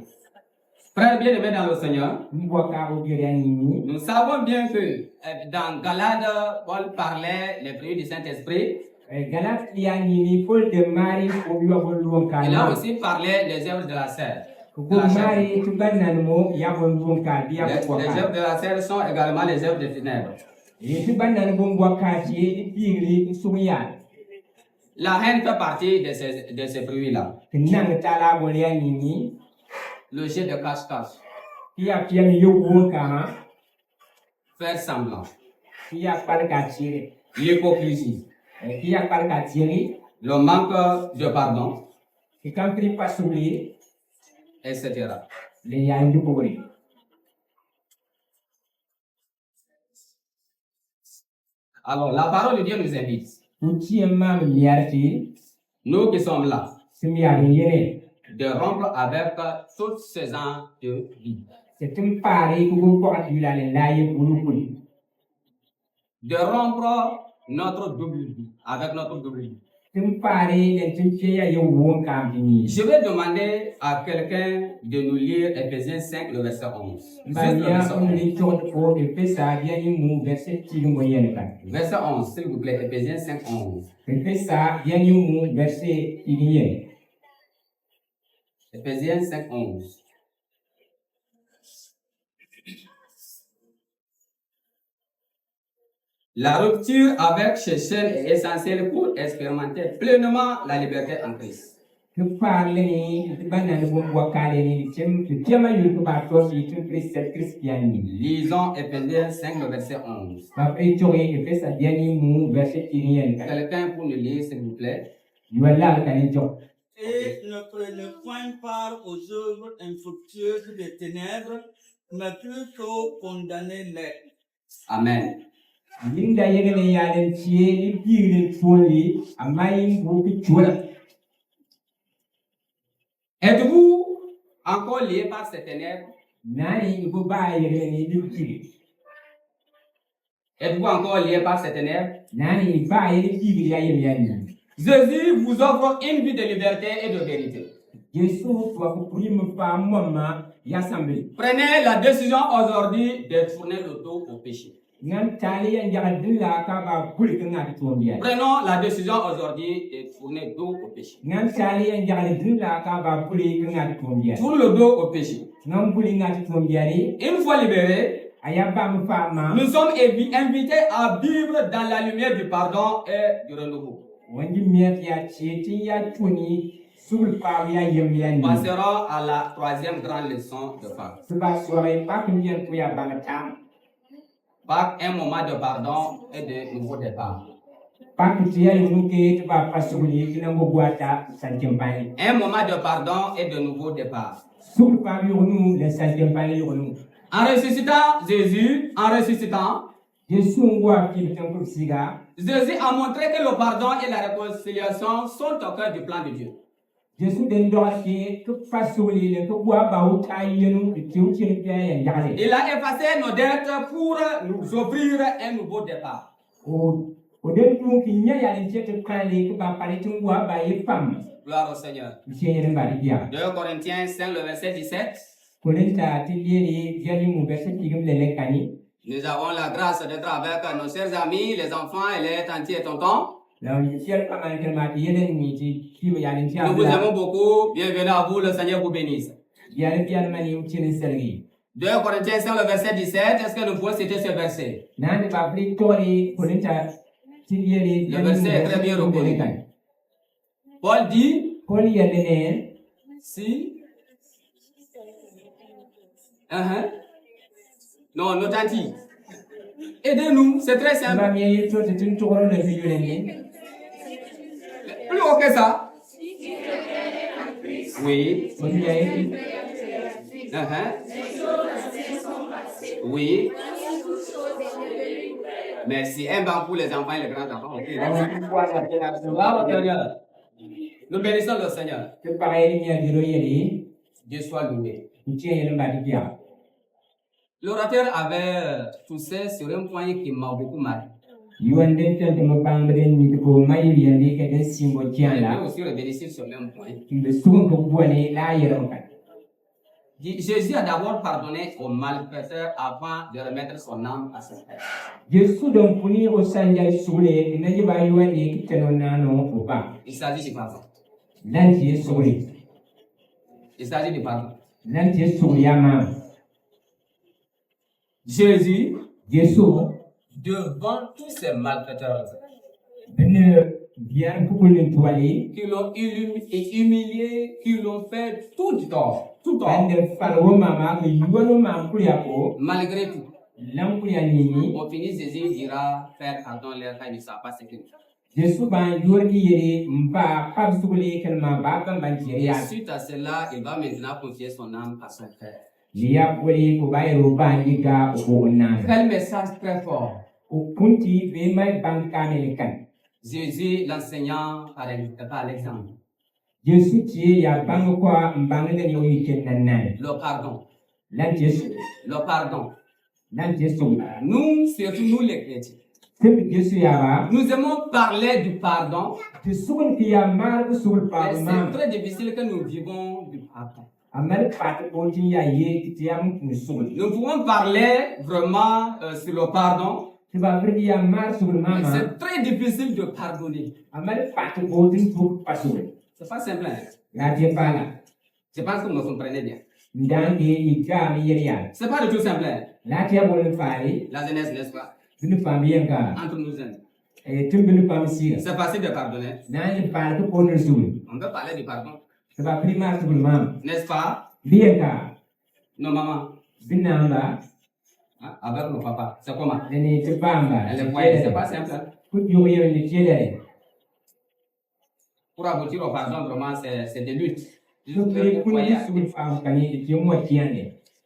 Frères bien-aimés dans le Seigneur, mbo ka o bi ni nous savons bien que dans Galate, Paul parlait les fruits du Saint-Esprit. galat ya ni Paul de Marie o bi wa luon ka Il a aussi parlé des œuvres de la chair. ko Marie tu ganan mo ya bon luon ka bi ya Les ko œuvres de la chair sont également les œuvres des ténèbres. et tu ganan bo mbo ka ci li biri sumiya La haine fait partie de ces fruits-là. tinang tala bo ya ni Le jet de cache-cache, ya pian yo won ka faire semblant, ya par ka ci l'hypocrisie, ya par ka ci le manque de pardon, ki kan pri pasuli etc. le ya ndu ko wori Alors, la parole de Dieu nous invite, uchi mam yarti nous qui sommes là, simya do yene de rompre avec toutes ces ans de vie. c'est un pari ko ko atu la le la ye ko De rompre notre double vie, avec notre double vie. un pari le tin ya yo won ka ni Je vais demander à quelqu'un de nous lire Éphésiens 5, le verset 11. ba Juste le ya verset on 11. li to ko e pesa bien ni mu verset ti mo yene ka Verset 11, s'il vous plaît, Éphésiens 5, 11. e pesa bien ni mu verset ti ni yene Éphésiens 5, 11. La rupture avec ces chaînes est essentielle pour expérimenter pleinement la liberté en Christ. que parle ni banan bo bo ka le ni tem yu ko ba to si tu christiani Lisons Éphésiens 5, le verset 11. ba pe to e pesa bien ni mu verset ti ni yene ka Quelqu'un pour nous lire, s'il vous plaît. yu la ka ni jo Et ne prenez point part aux œuvres infructueuses des ténèbres, mais plutôt condamnez-les. Amen. Linda yegene yalen tie ni biri foli amai mbuki chula Êtes-vous encore lié par ces ténèbres? nani ibo ba yegene ni biri Êtes-vous encore lié par ces ténèbres? nani ba yegene biri ya yem yani Jésus vous offre une vie de liberté et de vérité. Yesu to ko prime pa mama ya sambe Prenez la décision aujourd'hui de tourner le dos au péché. ngan tali ya jaga dilla ka ba buri ka ngati to biya Prenons la décision aujourd'hui de tourner le dos au péché. ngan tali ya jaga dilla ka ba buri ka ngati to biya Tourne le dos au péché. ngam buri ngati to biya ni Une fois libérés, aya ba mu fa ma nous sommes invités à vivre dans la lumière du pardon et du renouveau. wanji miet ya cheti ya tuni sul pa ya yem yani Nous passerons à la troisième grande leçon de Pâques. Seba soirée pas combien pour ya bangata Pâques, un moment de pardon et de nouveau départ. pas que tu y muke tu vas pas souligner qui n'a boita santimpani Un moment de pardon et de nouveau départ. sul pa nous les santimpani nous En ressuscitant Jésus, Jésus ngwa ki tan ko siga Jésus a montré que le pardon et la réconciliation sont au cœur du plan de Dieu. Jésus den do ki to pas souligner to boa ba o tai yenu ti o ti ya yale Il a effacé nos dettes pour nous offrir un nouveau départ. Au début, il y a une petite crainte qui va parler de moi, les femmes. Gloire au Seigneur. Monsieur Yéren 2 Corinthiens 5, le verset 17. Nous avons la grâce d'être avec nos chers amis, les enfants et les tantis et tontons. Nous vous aimons beaucoup. Bienvenue à vous, le Seigneur vous bénisse. 2 Corinthiens 5, le verset 17. Est-ce que nous pouvons citer ce verset? Le verset est très bien reconnu. Paul dit, si... Non, nos tantis. Aidez-nous, c'est très simple. Plus haut que ça. Oui. Oui. Merci. Un banc pour les enfants et les grands-enfants. Nous bénissons le Seigneur. Dieu soit loué. L'orateur avait touché sur un point qui m'a beaucoup marqué. Je vais aussi revenir sur le même point. Jésus a d'abord pardonné au malfaiteur avant de remettre son âme à son Père. Il s'agit du pardon. Il s'agit du pardon. Jésus, devant tous ces malfaiteurs qui l'ont humilié, qui l'ont fait tout tort. Malgré tout, au fini, Jésus dira faire pardon leur car ils ne savent pas ce qu'ils font. Et suite à cela, il va maintenant confier son âme à son Père. Quel message très fort. Jésus l'enseignant par l'exemple. Le pardon. Le pardon. Nous, surtout nous les chrétiens, nous aimons parler du pardon. Mais c'est très difficile que nous vivons du pardon. Nous pouvons parler vraiment sur le pardon. Mais c'est très difficile de pardonner. C'est pas simple. Je pense que vous me comprenez bien. C'est pas du tout simple. La jeunesse, n'est-ce pas? Entre nous jeunes. C'est facile de pardonner. On peut parler du pardon. N'est-ce pas? Nos mamans. Avec nos papas. C'est comment? Les foyers, c'est pas simple. Pour aboutir au pardon, vraiment, c'est des luttes.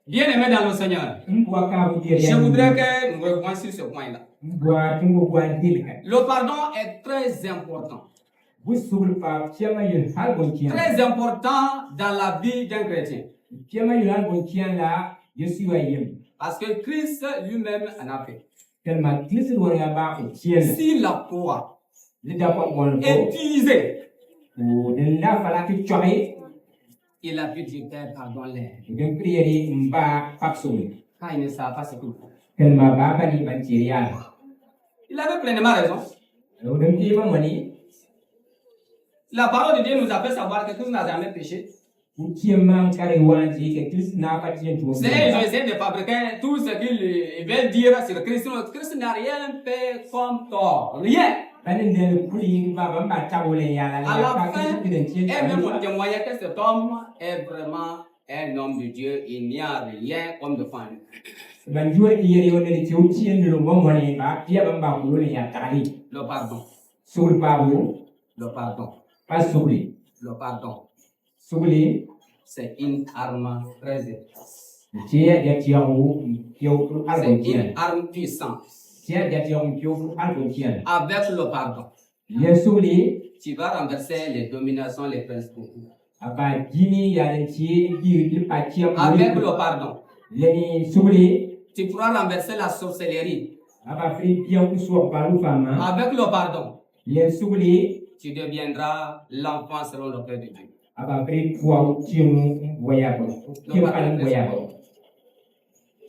Bien aimé dans le Seigneur, je voudrais que nous revenions sur ce point-là. Le pardon est très important. Très important dans la vie d'un chrétien. Parce que Christ lui-même en a fait. Si la croix est utilisée, il a pu dire Père, pardonne-les. Quand il ne savent pas ce qu'il faut. Il avait pleinement raison. La parole de Dieu nous a fait savoir que Christ n'a jamais péché. C'est j'essaie de fabriquer tout ce qu'ils veulent dire sur Christ. Christ n'a rien fait comme tort. Rien. À la fin, elle-même pour témoigner que cet homme est vraiment un homme de Dieu. Il n'y a rien comme de fan. Le pardon. Le pardon. Le pardon. C'est une arme très efficace. C'est une arme puissante. Avec le pardon, tu vas renverser les dominations, les principautés. Avec le pardon, tu pourras renverser la sorcellerie. Avec le pardon, tu deviendras l'enfant selon le cœur de Dieu.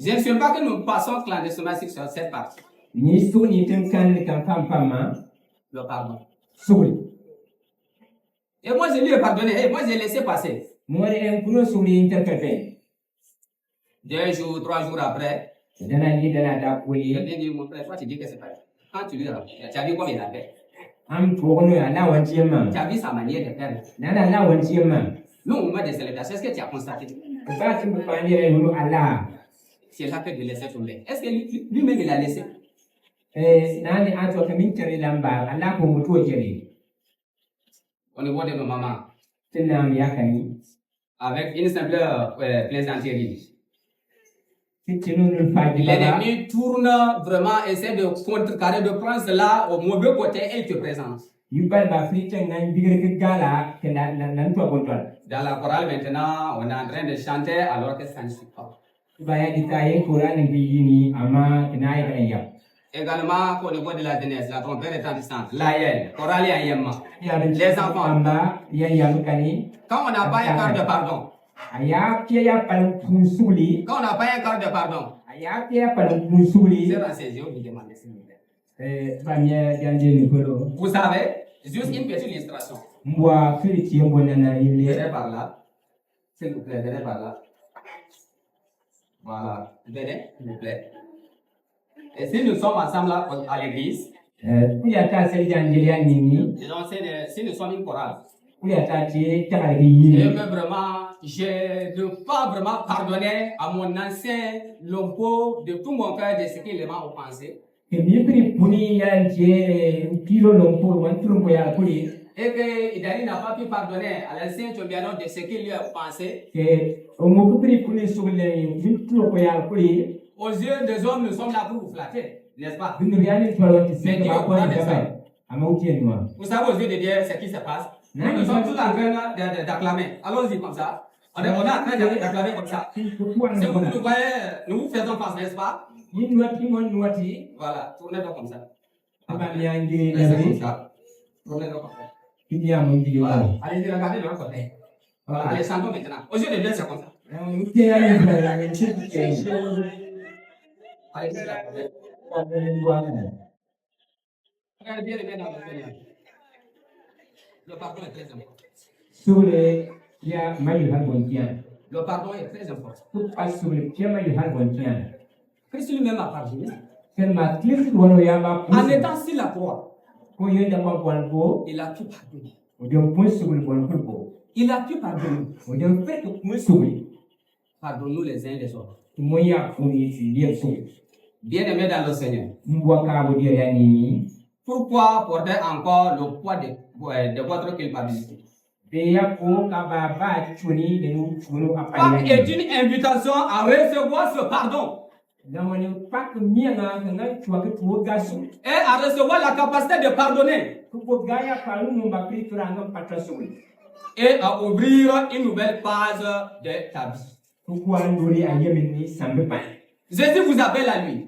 Je ne suis pas que nous passons clandestinement sur cette partie. Le pardon. Et moi, je lui ai pardonné. Et moi, j'ai laissé passer. 2 jours, 3 jours après, je lui ai dit, mon frère, toi, tu dis que c'est pas. Quand tu lui as tu as vu comme il a fait. Tu as vu sa manière de faire. Nous, au moment des célébrations, est-ce que tu as constaté? C'est là que de laisser tomber. Est-ce que lui-même, il a laissé? Au niveau de nos mamans, avec une simple plaisanterie. L'ennemi tourne vraiment, essaie de contrecarrer, de prendre cela au mauvais côté et il te présente. Dans la chorale maintenant, on est en train de chanter alors que ça ne suit pas. Également, au niveau de la jeunesse, la trompette retentissante, l'AIL, chorale et Ayemma, les enfants. Quand on n'a pas un cœur de pardon, quand on n'a pas un cœur de pardon, c'est dans ses yeux, vous demandez s'il vous plaît. Vous savez, juste une petite illustration. Venez par là. S'il vous plaît, venez par là. Voilà. Venez, s'il vous plaît. Et si nous sommes ensemble là à l'église, disons, si nous sommes une chorale, et que vraiment, je ne peux pas vraiment pardonner à mon ancien Lompo de tout mon cœur de ce qu'il m'a offensé. Et que Idali n'a pas pu pardonner à l'ancien Chombiano de ce qu'il lui a offensé. Aux yeux des hommes, nous sommes là pour vous flatter, n'est-ce pas? Mais Dieu est au courant de ça. Vous savez, aux yeux de Dieu, ce qui se passe. Nous sommes tous en train d'acclamer. Allons-y comme ça. On est en train d'acclamer comme ça. Si vous nous voyez, nous vous faisons face, n'est-ce pas? Voilà, tournez-donc comme ça. Laissez comme ça. Tournez-donc comme ça. Voilà. Allez-y, regardez de l'autre côté. Voilà, allez, chantons maintenant. Aux yeux de Dieu, c'est comme ça. Allez, c'est là. Regardez bien les mains dans le Seigneur. Le pardon est très important. Le pardon est très important. Christ lui-même a pardonné. En étant sur la croix, il a pu pardonner. Il a pu pardonner. Pardonne-nous les uns les autres. Bien-aimés dans le Seigneur. Pourquoi porter encore le poids de votre culpabilité? Pâques est une invitation à recevoir ce pardon. Et à recevoir la capacité de pardonner. Et à ouvrir une nouvelle page de ta vie. Jésus vous appelle à lui.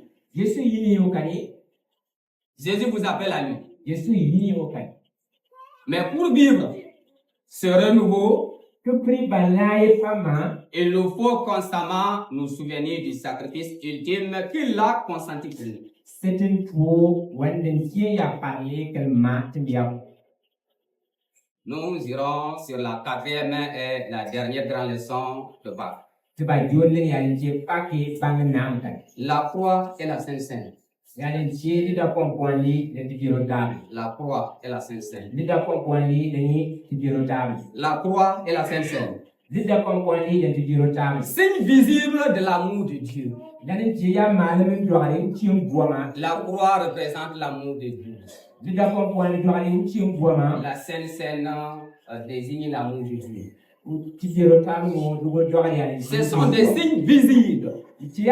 Jésus vous appelle à lui. Mais pour vivre ce renouveau, il nous faut constamment nous souvenir du sacrifice ultime qu'il a consenti pour nous. Nous irons sur la 4e et la dernière grande leçon de Pâques. La croix et la Sainte Seine. La croix et la Sainte Seine. La croix et la Sainte Seine. Signe visible de l'amour de Dieu. La croix représente l'amour de Dieu. La Sainte Seine désigne l'amour de Dieu. Ce sont des signes visibles. Et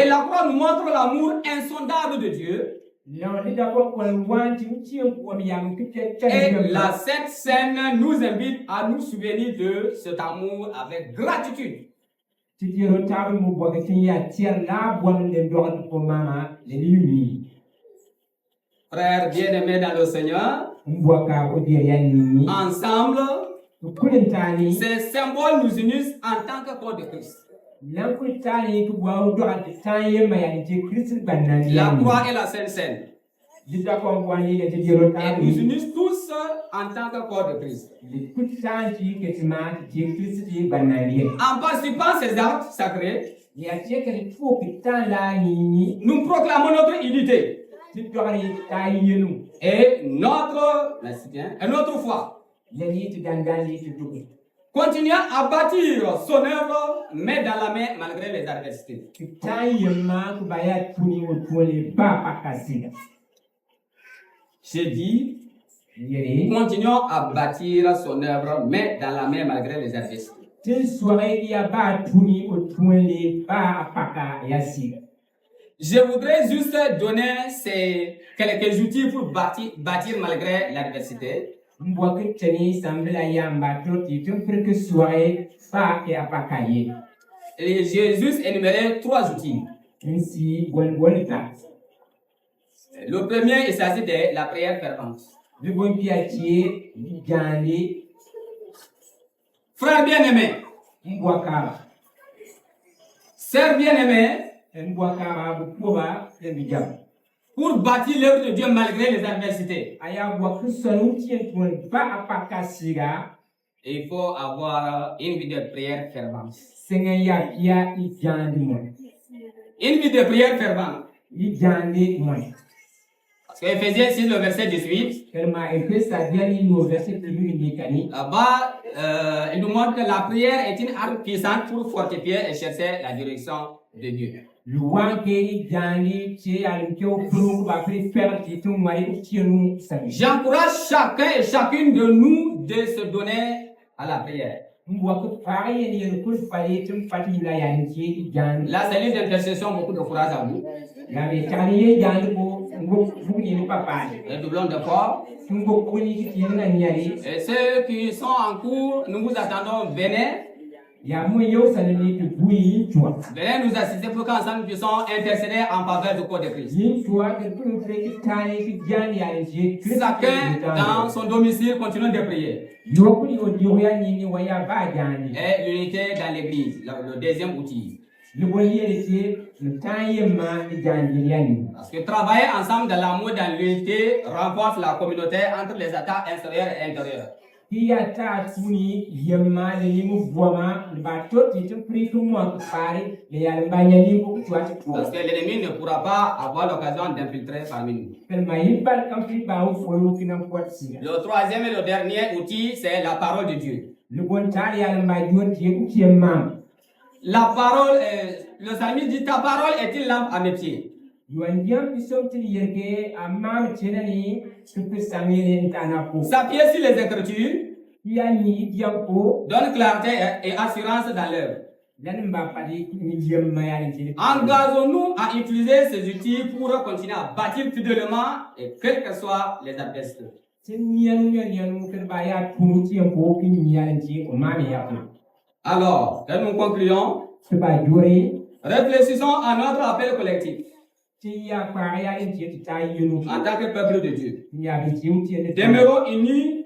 la croix nous montre l'amour insondable de Dieu. Et la Sainte Seine nous invite à nous souvenir de cet amour avec gratitude. ti jero tabu mu boga tin ya tier la bon le dogal ko mama le limi Frères bien-aimés dans le Seigneur, mboka o dire ya ni ensemble, kulintani ces symboles nous unissent en tant que corps de Christ. lampultani ku wa dogal taye mayan ti Christ bannan La croix et la Sainte Seine. dita ko wani le ti jero Et tabu nous unissent tous en tant que corps de Christ. kultanti ke tima ti Christ ti bannan En participant à ces actes sacrés, ya ti ke fo ki tan la ni nous proclamons notre unité ti dogal tayenu et notre foi. le ni ti dangali ti dugu Continuons à bâtir son œuvre, main dans la main, malgré les adversités. tayema ku baya tuni o tole ba pakasiga J'ai dit, yere continuons à bâtir son œuvre, main dans la main, malgré les adversités. tin soirée ya ba tuni o tole ba paka yasiga Je voudrais juste donner ces quelques outils pour bâtir malgré l'adversité. mbwake tani sambela yamba toti tun firke soirée ba ke apakaye Et j'ai juste énuméré 3 outils. insi bonita Le premier, il s'agit de la prière fervente. le bon piatie jandi Frères bien-aimés, mbwaka sœurs bien-aimés, mbwaka bu kuba le bijam pour bâtir l'œuvre de Dieu malgré les adversités, aya bwake sonu tien tun ba apakasiga il faut avoir une vie de prière fervente. senga ya pia i jandi mo Une vie de prière fervente. i jandi mo Parce que Ephésiens 6, le verset 18, kelma efesa diani no verset plus ni kani là-bas, il nous montre que la prière est une arme puissante pour fortifier et chercher la direction de Dieu. luwan ke i jandi che al ke o pro ba prefer ti tum mai tienu sami J'encourage chacun et chacune de nous de se donner à la prière. mbwa ko faye ni en kul faye tum fati la yan ke i jandi La cellule d'intercession, beaucoup de courage à vous. la be tariye jandi ko ngo funi ni papa Redoublons d'efforts. ngo kuni ki tiena nyali Et ceux qui sont en cours, nous vous attendons. Venez. ya mo yo sanani tu bui chwa Venez nous assister pour qu'ensemble nous puissions intercéder en faveur du corps de Christ. yin chwa ke tu ki tani ki jandi ya je Chacun dans son domicile continue de prier. yokuni o diya ni waya ba jandi Et l'unité dans l'église, le deuxième outil. le boyere ti le tayema ni jandi yani Parce que travailler ensemble dans l'amour, dans l'unité, renforce la communauté entre les attaques extérieures et intérieures. Iya ta tuni yemma le yimu vuama le bateau ti tu pris tout moi pari le ya le banya ni ko tu ati ko Parce que l'ennemi ne pourra pas avoir l'occasion d'infiltrer parmi nous. pel mai par kam fi ba o fo yo kina kwatsi Le troisième et le dernier outil, c'est la parole de Dieu. le bon tari ya le mai yo ti ku ti yemma La parole, le psalmiste dit, ta parole est une lampe à mes pieds. yo andiam pi som ti yerge amma chenani tu samire ntana ko S'appuyer sur les Écritures ya ni diampo donne clarté et assurance dans l'œuvre. dan mba padi ni yemma ya ni ti Engageons-nous à utiliser ces outils pour continuer à bâtir fidèlement et quelles que soient les adversités. tin nianu ker ba ya tu ti yempo ki ni ya ni ko mami ya ko Alors, que nous concluons, se ba jori réfléchissons à notre appel collectif ti ya pa ya ni ti ta yenu en tant que peuple de Dieu. ya bi ti uti ne Demeurons unis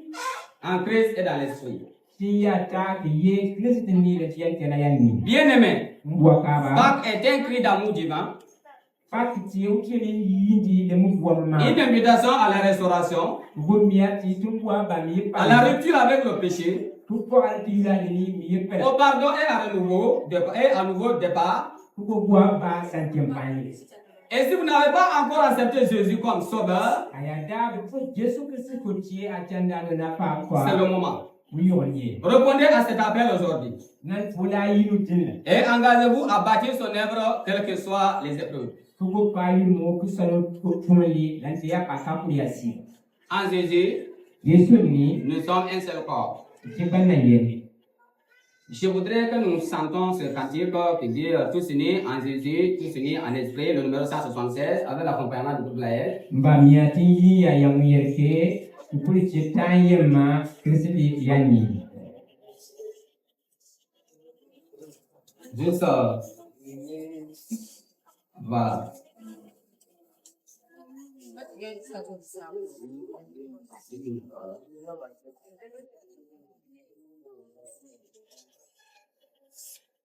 en Christ et dans l'esprit. ti ya ta ki ye Christ ni le ti ya tena ya ni Bien-aimés, mbwa ka ba Pâques est un cri d'amour divin, pa ti uti ni yindi le mu bwa ma une invitation à la restauration, go mi ya ti tu bwa ba mi pa à la rupture avec le péché, tu po al ti la ni mi ye pe au pardon et à nouveau départ. ku go bwa ba santem pa ni Et si vous n'avez pas encore accepté Jésus comme sauveur, aya da bi fo Jesu Christ ko ti a tanda na pa kwa c'est le moment. wi yo ni Répondez à cet appel aujourd'hui nan fula yinu tin et engagez-vous à bâtir son œuvre, quelles que soient les épreuves. ku go pa yinu mo ku sano ko tumali lan ti ya pa ka ku ya si En Jésus, Yesu ni nous sommes un seul corps. ti ban na ye Je voudrais que nous sentons ce cantique qui dit tous unis en Jésus, tous unis en esprit, le numéro 176, avec l'accompagnement du groupe Laël. mba miati yi ya yang yerke kupuli chitaye ma Kristi yani Juste, voilà.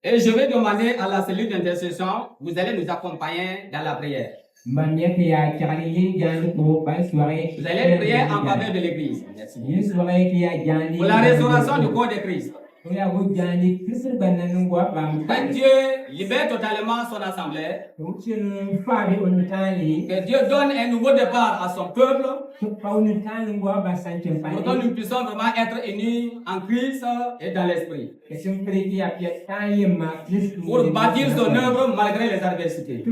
Et je vais demander à la cellule d'intercession, vous allez nous accompagner dans la prière. Vous allez prier en faveur de l'Église. Pour la restauration du corps de Christ. Que Dieu libère totalement son assemblée. Que Dieu donne un nouveau départ à son peuple. Pour que nous puissions vraiment être unis en Christ et dans l'esprit. Pour bâtir son œuvre malgré les adversités.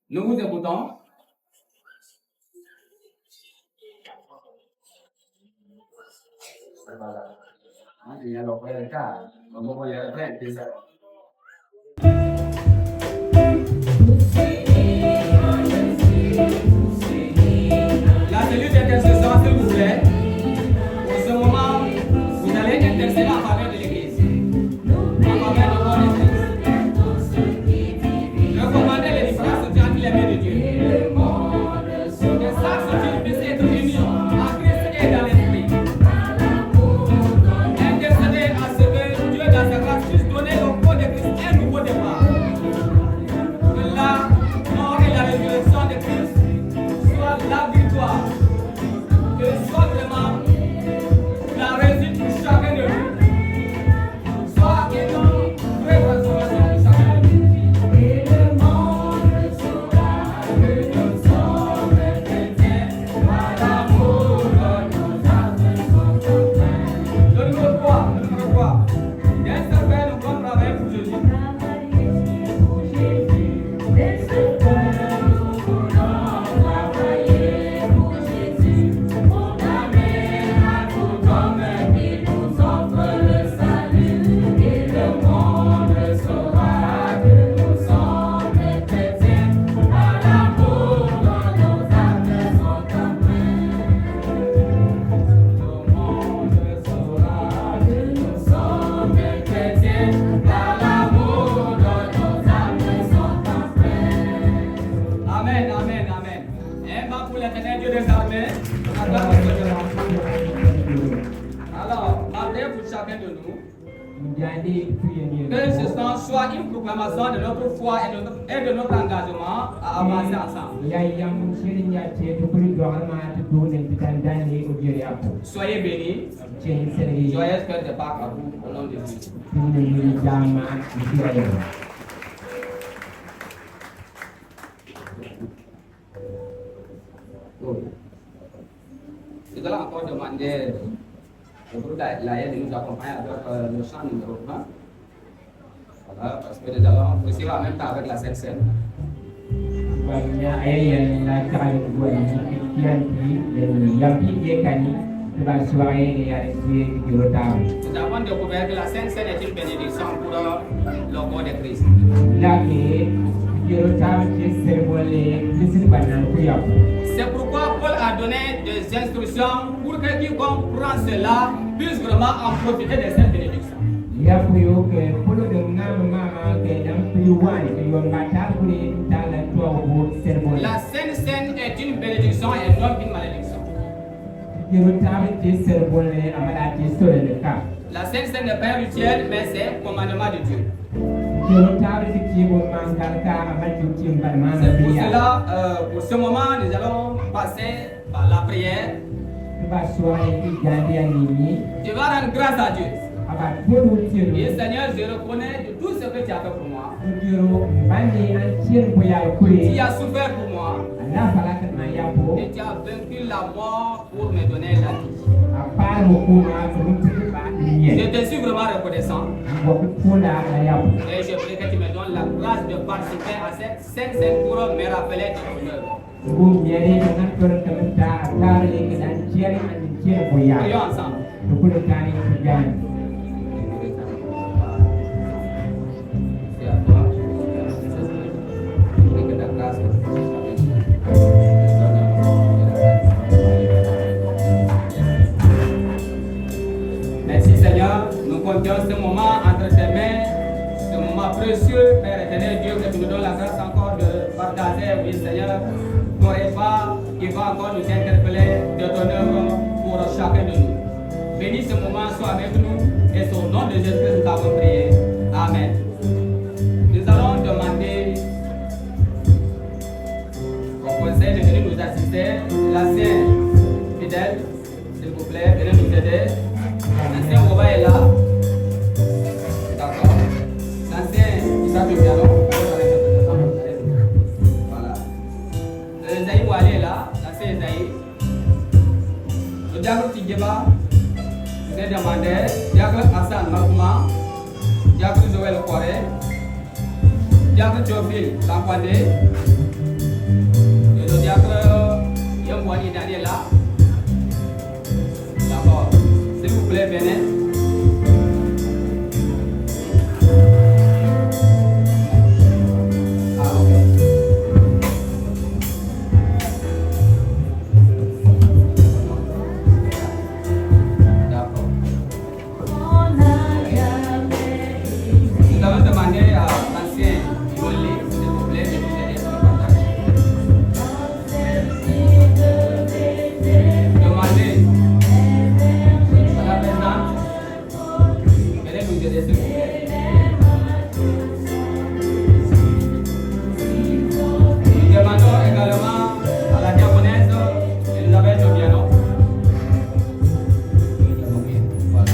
Nous vous écoutons. La cellule d'intercession, s'il vous plaît. Pour ce moment, vous allez intercéder en faveur de l'Église. En faveur du corps de Christ. Recommandez les différents soutiens qu'il aimait de Dieu. Que chaque soutien puisse être uni en Christ et dans l'esprit. Intercédez à ce que Dieu, dans sa grâce, puisse donner au corps de Christ un nouveau départ. Que la mort et la résurrection de Christ soient la victoire. Que soit vraiment la réussite pour chacun de nous. Soit une vraie transformation pour chacun de nous. Et le monde saura que nous sommes chrétiens. Par l'amour de nos âmes sont contraints. Le numéro 3. D'un seul Père, nous devons travailler pour Jésus. Amen, amen, amen. Un bas pour l'éternel Dieu des armées. Alors, ma prière pour chacun de nous. Que ce soit une proclamation de notre foi et de notre engagement à avancer ensemble. Soyez bénis. Joyeuse fête de Pâques à vous, au nom de Jésus. Nous allons encore demander au groupe d'Aïe de nous accompagner avec le chant numéro 20. Voilà, parce que nous allons poursuivre en même temps avec la Sainte Seine. Nous avons découvert que la Sainte Seine est une bénédiction pour le corps de Christ. C'est pourquoi Paul a donné des instructions pour que quiconque prend cela puisse vraiment en profiter de cette bénédiction. La Sainte Seine est une bénédiction et non une malédiction. La Sainte Seine n'est pas un rituel, mais c'est un commandement de Dieu. C'est pour cela, pour ce moment, nous allons passer par la prière. Je vais rendre grâce à Dieu. Et Seigneur, je reconnais de tout ce que tu as fait pour moi. Tu as souffert pour moi. Et tu as vaincu la mort pour me donner la vie. Je te suis vraiment reconnaissant. Et je prie que tu me donnes la grâce de participer à cette sainte scène pour me rappeler de ton œuvre. Prions ensemble. C'est à toi. Je prie que ta grâce Merci Seigneur, nous confions ce moment entre tes mains, ce moment précieux, Père éternel Dieu, que tu nous donnes la grâce encore de partager, oui Seigneur, ton repas qui va encore nous interpeller de ton œuvre pour chacun de nous. Bénis ce moment, sois avec nous, et au nom de Jésus nous avons prié. Amen. Nous allons demander au conseil de venir nous assister, l'ancien fidèle, s'il vous plaît, venez nous aider. L'ancien Boba est là. D'accord. L'ancien Isaac du piano. Voilà. Esaïe Wale est là. L'ancien Esaïe. Le diacre Tigeba. Vous avez demandé. Diacre Hassan Makouma. Diacre Joël Kouare. Diacre Théophile Lampade. Et le diacre Yambouani Daniel là. D'accord. S'il vous plaît, venez. Ah, ok. D'accord. Nous avons demandé à l'ancien Yoli, s'il vous plaît, de nous aider sur le partage. Demandez. Nous demandons également à la diaconesse Elisabeth Obiano. Voilà.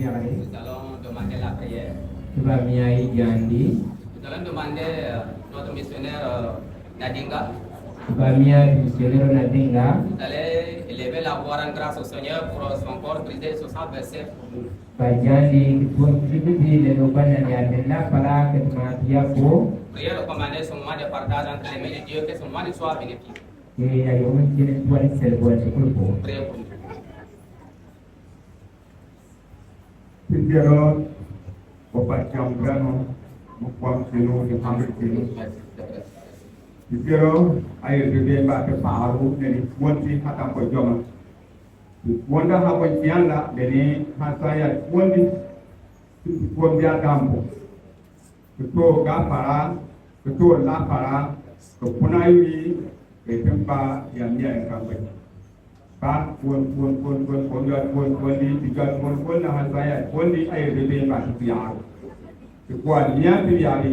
Nous allons demander la prière. Nous allons demander notre missionnaire Nadinga. Vous allez élever la voix en grâce au Seigneur pour son corps brisé sur sa verset. Priez recommander ce moment de partage entre les mains de Dieu, que ce moment ne soit bénéfique. Priez pour nous. Pikiran, Bapak Jambrano, Bukwam Kilo, di Hamid Kilo. Pikiran, air gede mbak keparu dari kuanti hatam pojama. Kuanda hapan tianda dari hasaya kuanti kuantia dampo. Ketua gapara, ketua lapara, kepunai ketempa yang dia engkau. Pas pour la hasaya, pour les aéroplanes particuliers. C'est quoi, bien, il y a les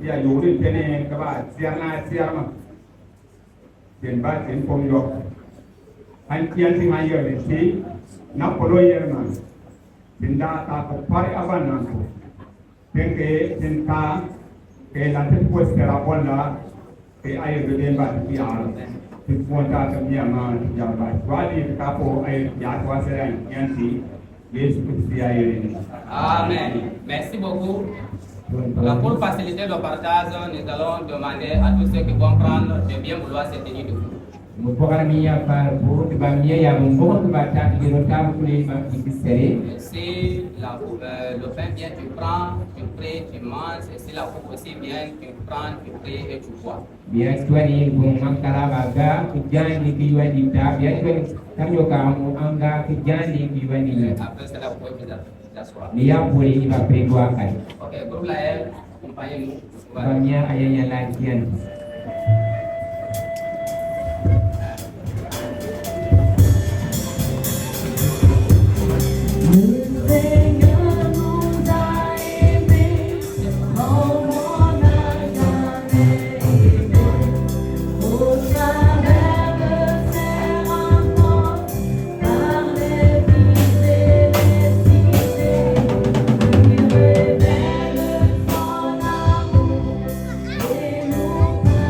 il y a eu des tenants, Sierra. C'est une base, c'est une pomme d'or. Un tiers ailleurs ici, Napoléon, une date à Paris avant. Perché tenta che la tempo la buona e hai vedere particolare che può dare mia mano già vai quali capo ai già quasi anzi Gesù Cristo ai Amen. Merci beaucoup. Pour faciliter le partage, nous allons demander à tous ceux qui vont prendre de bien vouloir se tenir debout. Si le pain vient, tu prends, tu pries, tu manges. Et si la coupe aussi vient, tu prends, tu pries et tu bois. Après cela, vous pouvez vous asseoir. Ok, groupe la L, accompagnez-nous. Révèle son amour et nous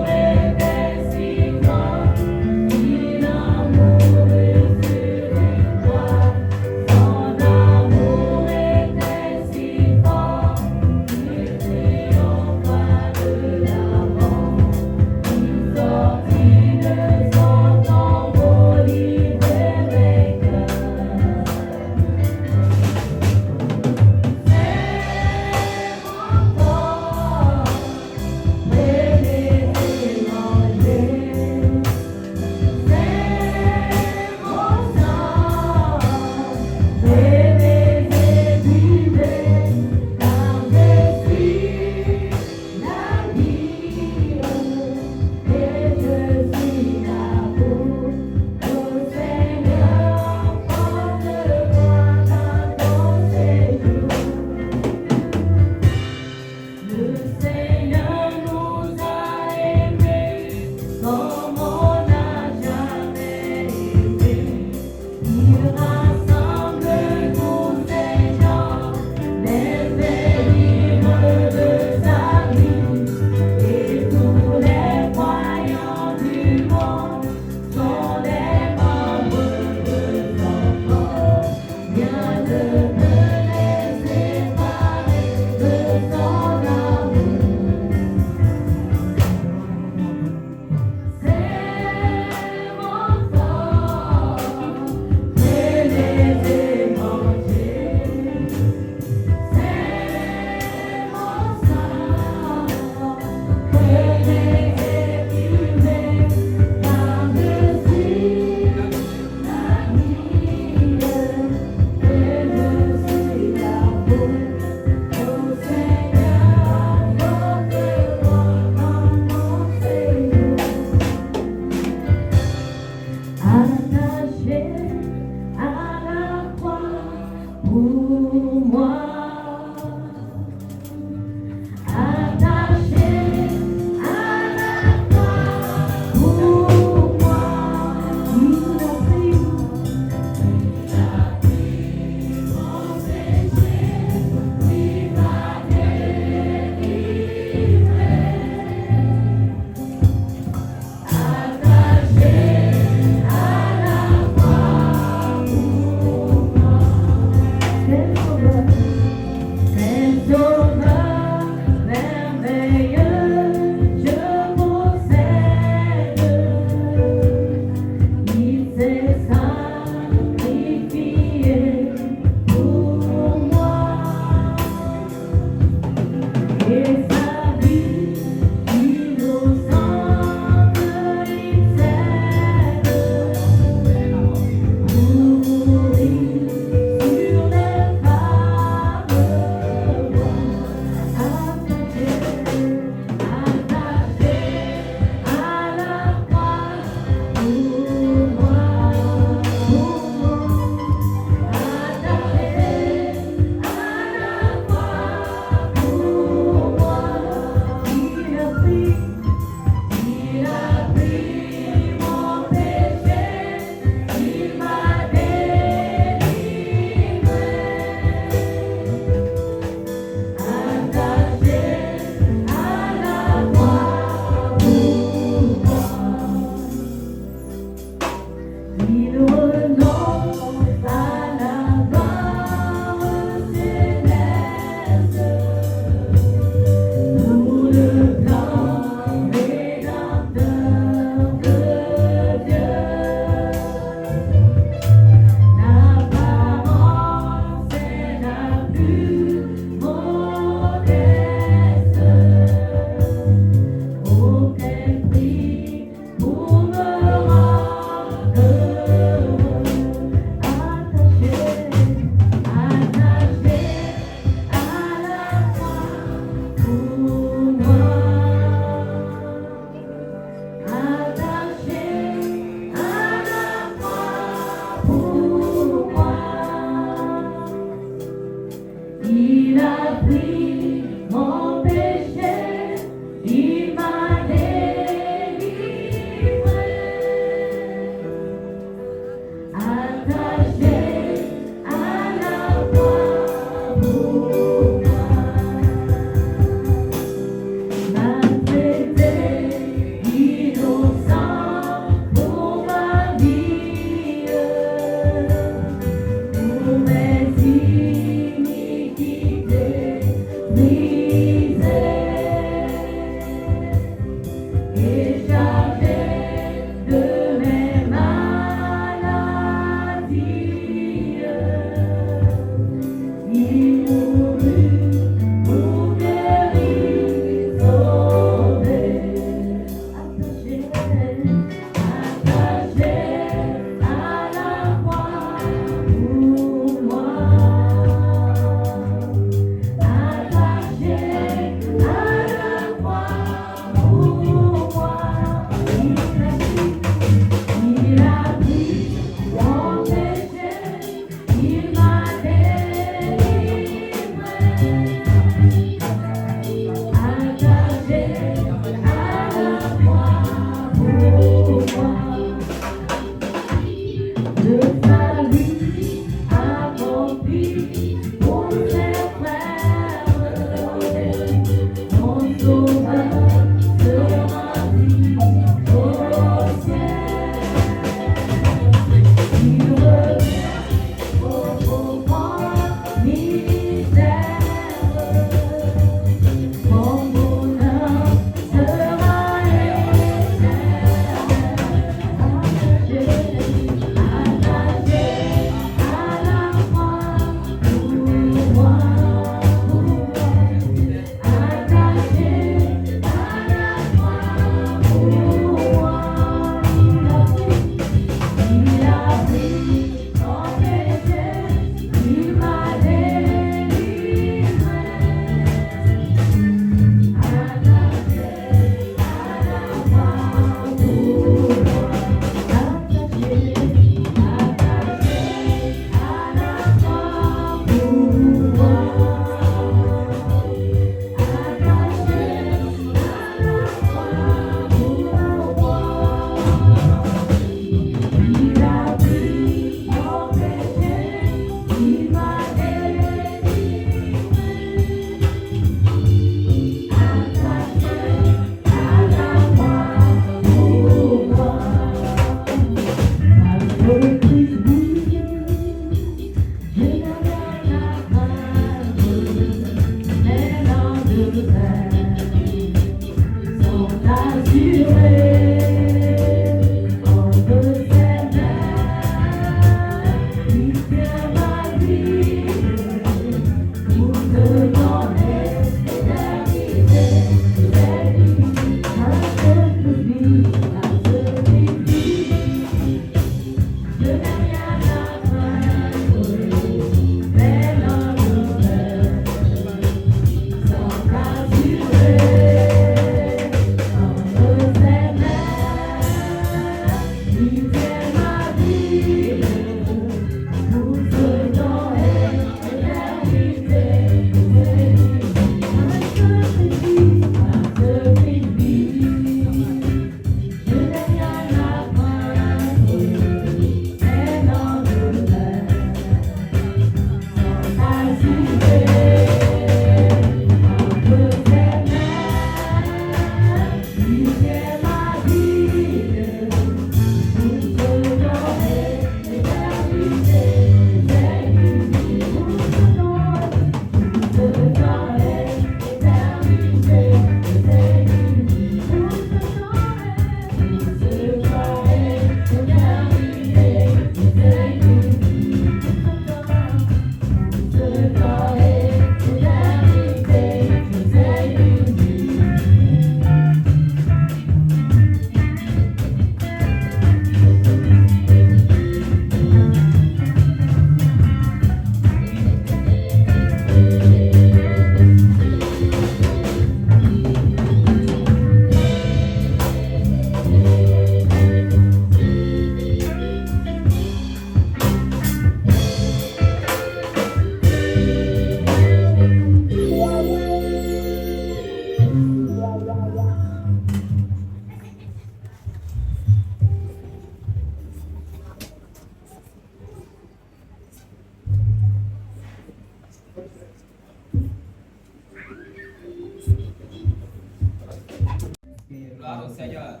Gloire au Seigneur.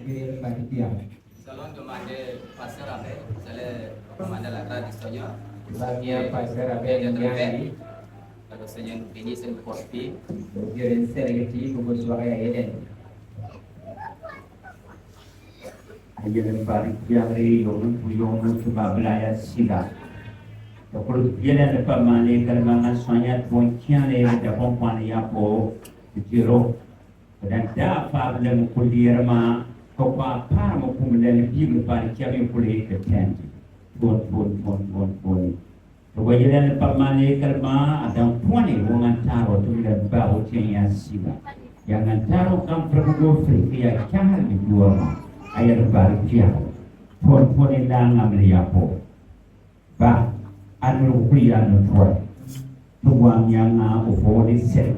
Nous allons demander pasteur Abel, vous allez demander la grâce du Seigneur. Bagian pastor Abel D'être yang fait. di Que le Seigneur nous bénisse et nous fortifie. Biarin serigiti kubur suara Eden. Ayat bari yang yon sebablah sila. Kalau dia dapat mane kerana soalnya punya le dapat punya apa jiro dan dapat le mukulir ma kau apa mukumle lebih bari kami boleh keten. Bon. Kalau dia dapat mane kerana ada punya orang taruh tu le baru punya sila. Yang taruh kan perlu free dia jangan dijual. Ayat bari pun ilang amliapo. Ba anu kuya anu tuai. Tuang yang upo di set.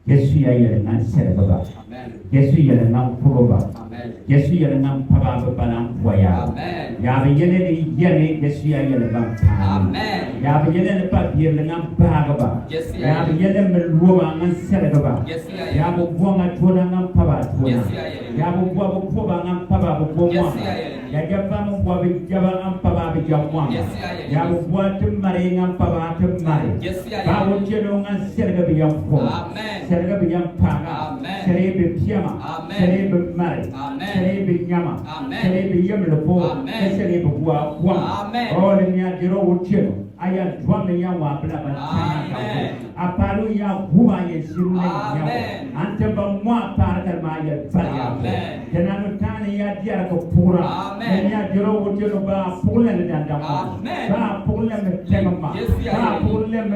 Yesu ya dengan set baba. Amen. Yesu ya dengan puro baba. Amen. Yesu ya dengan papa balang kuaya. Amen. Ya begini di jene Yesu ya dengan papa. Amen. Ya begini dapat dia dengan papa baba. Yesu Ya ya. begini meluang dengan set baba. Yesu ya. Ya buang aturan dengan papa tuan. Yesu ya. Ya buang dengan papa buang. Yesu ya. Ya japa membuat bijabang apa babi jamuang. Yesu ya. Ya membuat temari ngapa babi temari. Yesu ya. Bawa cenderungan serga bijam ko. Amen. Serga bijam panga. Amen. Serga bijama. Amen. Serga bimari. Amen. Serga bijama. Amen. Serga bijam lepo. Amen. Serga buat kuang. Amen. Oh dunia jero ucap. Ayat dua yang wabla bertanya kau. Aparu yang gua yang sirune yang. Amen. Ante bangwa parkar maya parya. Amen. Jangan tanya ya dia ko pura. Amen. Ya jero ucap ba pulen dan dama. Amen. Ba pulen tema. Yesu ya. Ba pulen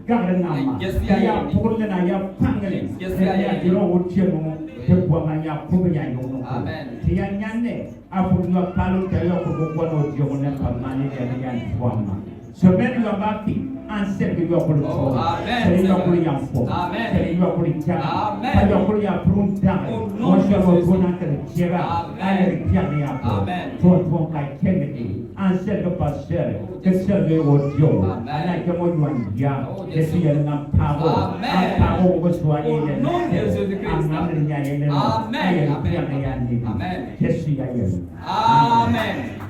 garnama. Yesu ya. Ya pulen ya pangale. Yesu ya. Ya jero ucap ke buang ya punya yang. Amen. Dia nyane apu dua palu tayo ko buat ucap ne pamane dia yang tuama. Sebenarnya juga bakti, answer juga perlu. Oh, amen. Saya juga perlu yang pun. Amen. Saya juga perlu jangan. Amen. Saya juga perlu yang perundang. Oh, no. Masya Allah guna kerja. Amen. Ada kerja ni apa? Amen. Tuan kai kemedi. Answer ke pastor. Kesel ke audio. Amen. Anak kamu jual yang. Oh, Yesus yang dengan power. Amen. Power bersuara Oh, ini. no, Yesus Kristus. Amen. Amen. Ayat yang ini. Amen. Yesus yang ini. Amen.